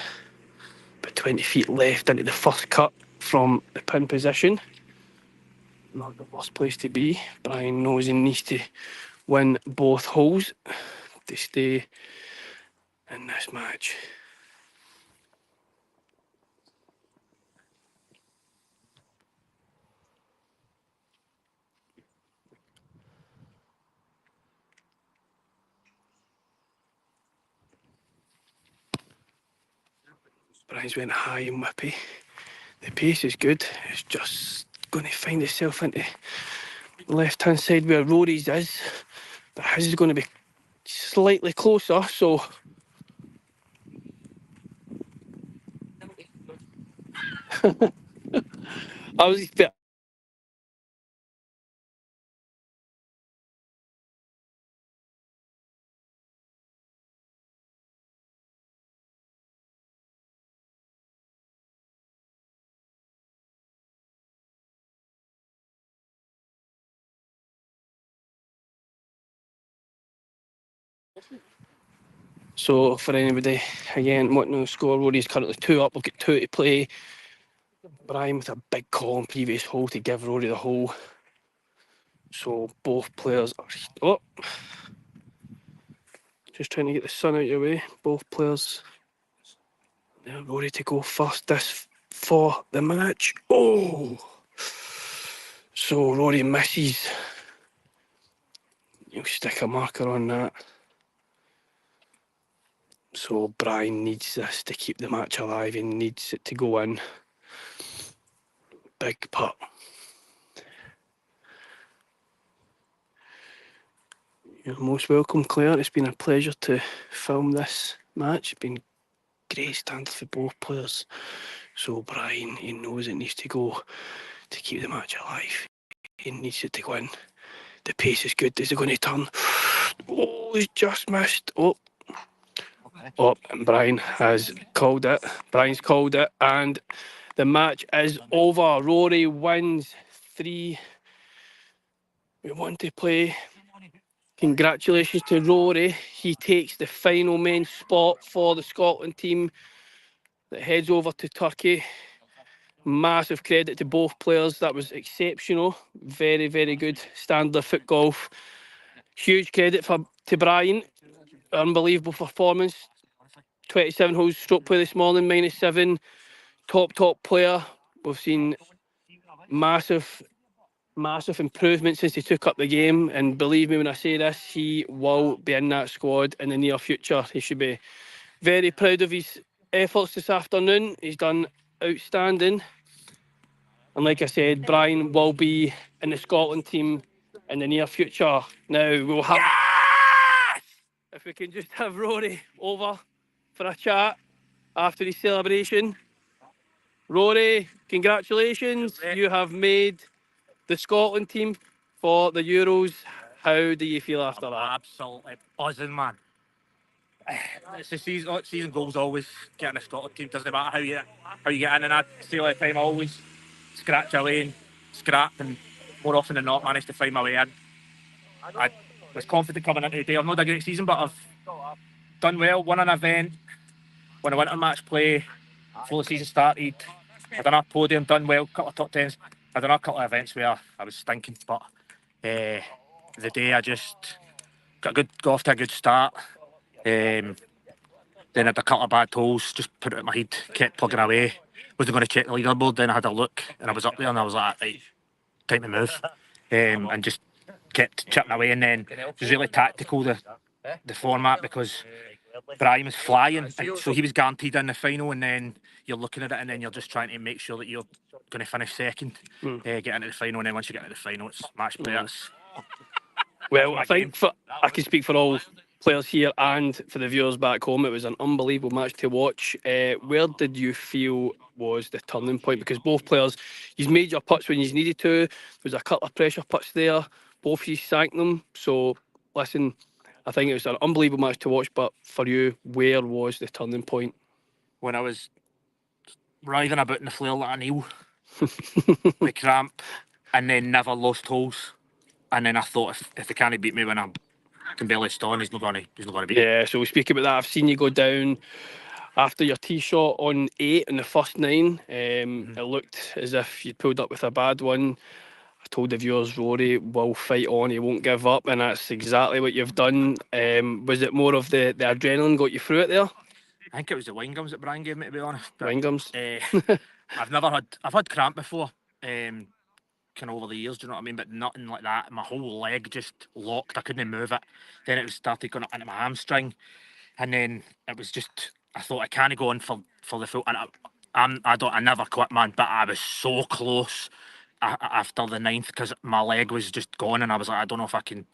about 20 feet left into the first cut from the pin position. Not the worst place to be. Brian knows he needs to win both holes to stay in this match. Brian's went high and whippy. The pace is good. It's just going to find itself into the left-hand side where Rory's is. But his is going to be slightly closer, so... I was expecting... So for anybody, again, wanting to score, Rory's currently 2 up. We've got 2 to play. Brian with a big call on previous hole to give Rory the hole. So both players are... Oh! Just trying to get the sun out of your way. Both players... Yeah, Rory to go first this for the match. Oh! So Rory misses. You'll stick a marker on that. So Brian needs this to keep the match alive. He needs it to go in. Big putt. You're most welcome, Claire. It's been a pleasure to film this match. It's been great standard for both players. So Brian, he knows it needs to go to keep the match alive. He needs it to go in. The pace is good. Is it going to turn? Oh, he's just missed. Oh. Oh, and Brian has called it. Brian's called it, and the match is over. Rory wins 3. We want to play. Congratulations to Rory. He takes the final main spot for the Scotland team that heads over to Turkey. Massive credit to both players. That was exceptional. Very, very good standard of foot golf. Huge credit to Brian. Unbelievable performance. 27 holes stroke play this morning, -7. Top player. We've seen massive improvement since he took up the game, and believe me when I say this, he will be in that squad in the near future. He should be very proud of his efforts this afternoon. He's done outstanding, and like I said, Brian will be in the Scotland team in the near future. Now we'll have, if we can just have Rory over for a chat after his celebration. Rory, congratulations. You have made the Scotland team for the Euros. How do you feel after that? Absolutely buzzing, man. It's the season goals always getting a Scotland team. Doesn't matter how you get in, and I say all the time, I always scratch away and scrap, and more often than not manage to find my way in. I was confident coming into today. I've not had a great season, but I've done well, won an event, won a winter match play before the season started. I've done a podium, done well, couple of top tens. I done a couple of events where I was stinking, but the day I just got off to a good start. Then had a couple of bad holes, just put it in my head, kept plugging away. Wasn't going to check the leaderboard, then I had a look and I was up there and I was like, right, time to move. And just kept chipping away, and then it was really tactical, the format, because Brian was flying, and so he was guaranteed in the final, and then you're looking at it and then you're just trying to make sure that you're going to finish second, get into the final, and then once you get into the final it's match play. Well, I think I can speak for all players here and for the viewers back home. It was an unbelievable match to watch. Where did you feel was the turning point? Because both players, you made your putts when you needed to. There was a couple of pressure putts there. Both of you sank them. So, listen, I think it was an unbelievable match to watch. But for you, where was the turning point? When I was writhing about in the flare like an eel with cramp, and then never lost holes. And then I thought, if they can't beat me when I can barely stand, he's not going to beat me. Yeah, so we speak about that. I've seen you go down after your tee shot on 8 in the first 9. It looked as if you'd pulled up with a bad one. I told the viewers Rory will fight on, he won't give up, and that's exactly what you've done. Was it more of the adrenaline got you through it there? I think it was the wine gums that Brian gave me, to be honest. Wine gums? I've had cramp before, kind of over the years, do you know what I mean? But nothing like that. My whole leg just locked. I couldn't move it. Then it started going up into my hamstring, and then it was just, I thought I can't go on for the full. And I never quit, man. But I was so close after the 9th, because my leg was just gone, and I was like, I don't know if I can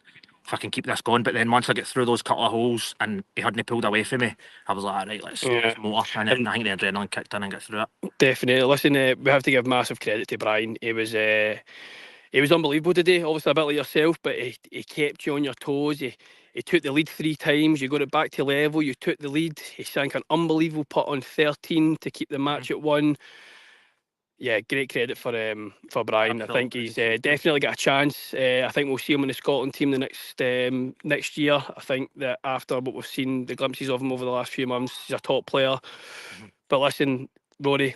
keep this going. But then once I get through those couple of holes and he hadn't pulled away from me, I was like, right, let's motor. And then I think the adrenaline kicked in and got through it. Definitely. Listen, we have to give massive credit to Brian. He was unbelievable today. Obviously a bit like yourself, but he kept you on your toes. He took the lead 3 times. You got it back to level. You took the lead. He sank an unbelievable putt on 13 to keep the match at 1. Yeah, great credit for Brian. Absolutely. I think he's definitely got a chance. I think we'll see him in the Scotland team the next year. I think that after what we've seen, the glimpses of him over the last few months, he's a top player. But listen, Rory,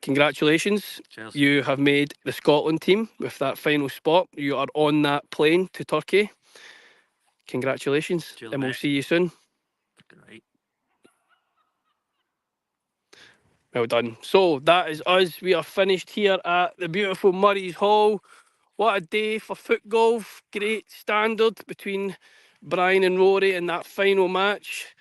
congratulations. Cheers. You have made the Scotland team with that final spot. You are on that plane to Turkey. Congratulations. Cheers, and we'll mate. see you soon. Right. Well done. So that is us. We are finished here at the beautiful Murray's Hall. What a day for foot golf. Great standard between Brian and Rory in that final match.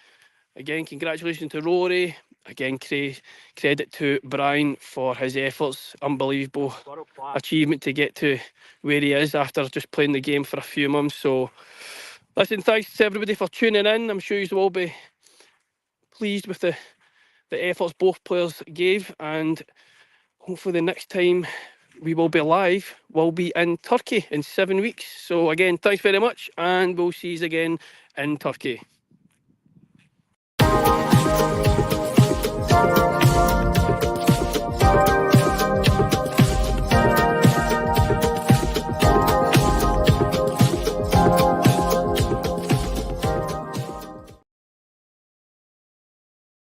Again, congratulations to Rory. Again, credit to Brian for his efforts. Unbelievable achievement to get to where he is after just playing the game for a few months. So, listen, thanks to everybody for tuning in. I'm sure you will be pleased with the efforts both players gave, and hopefully the next time we will be live will be in Turkey in 7 weeks. So again, thanks very much, and we'll see you again in Turkey.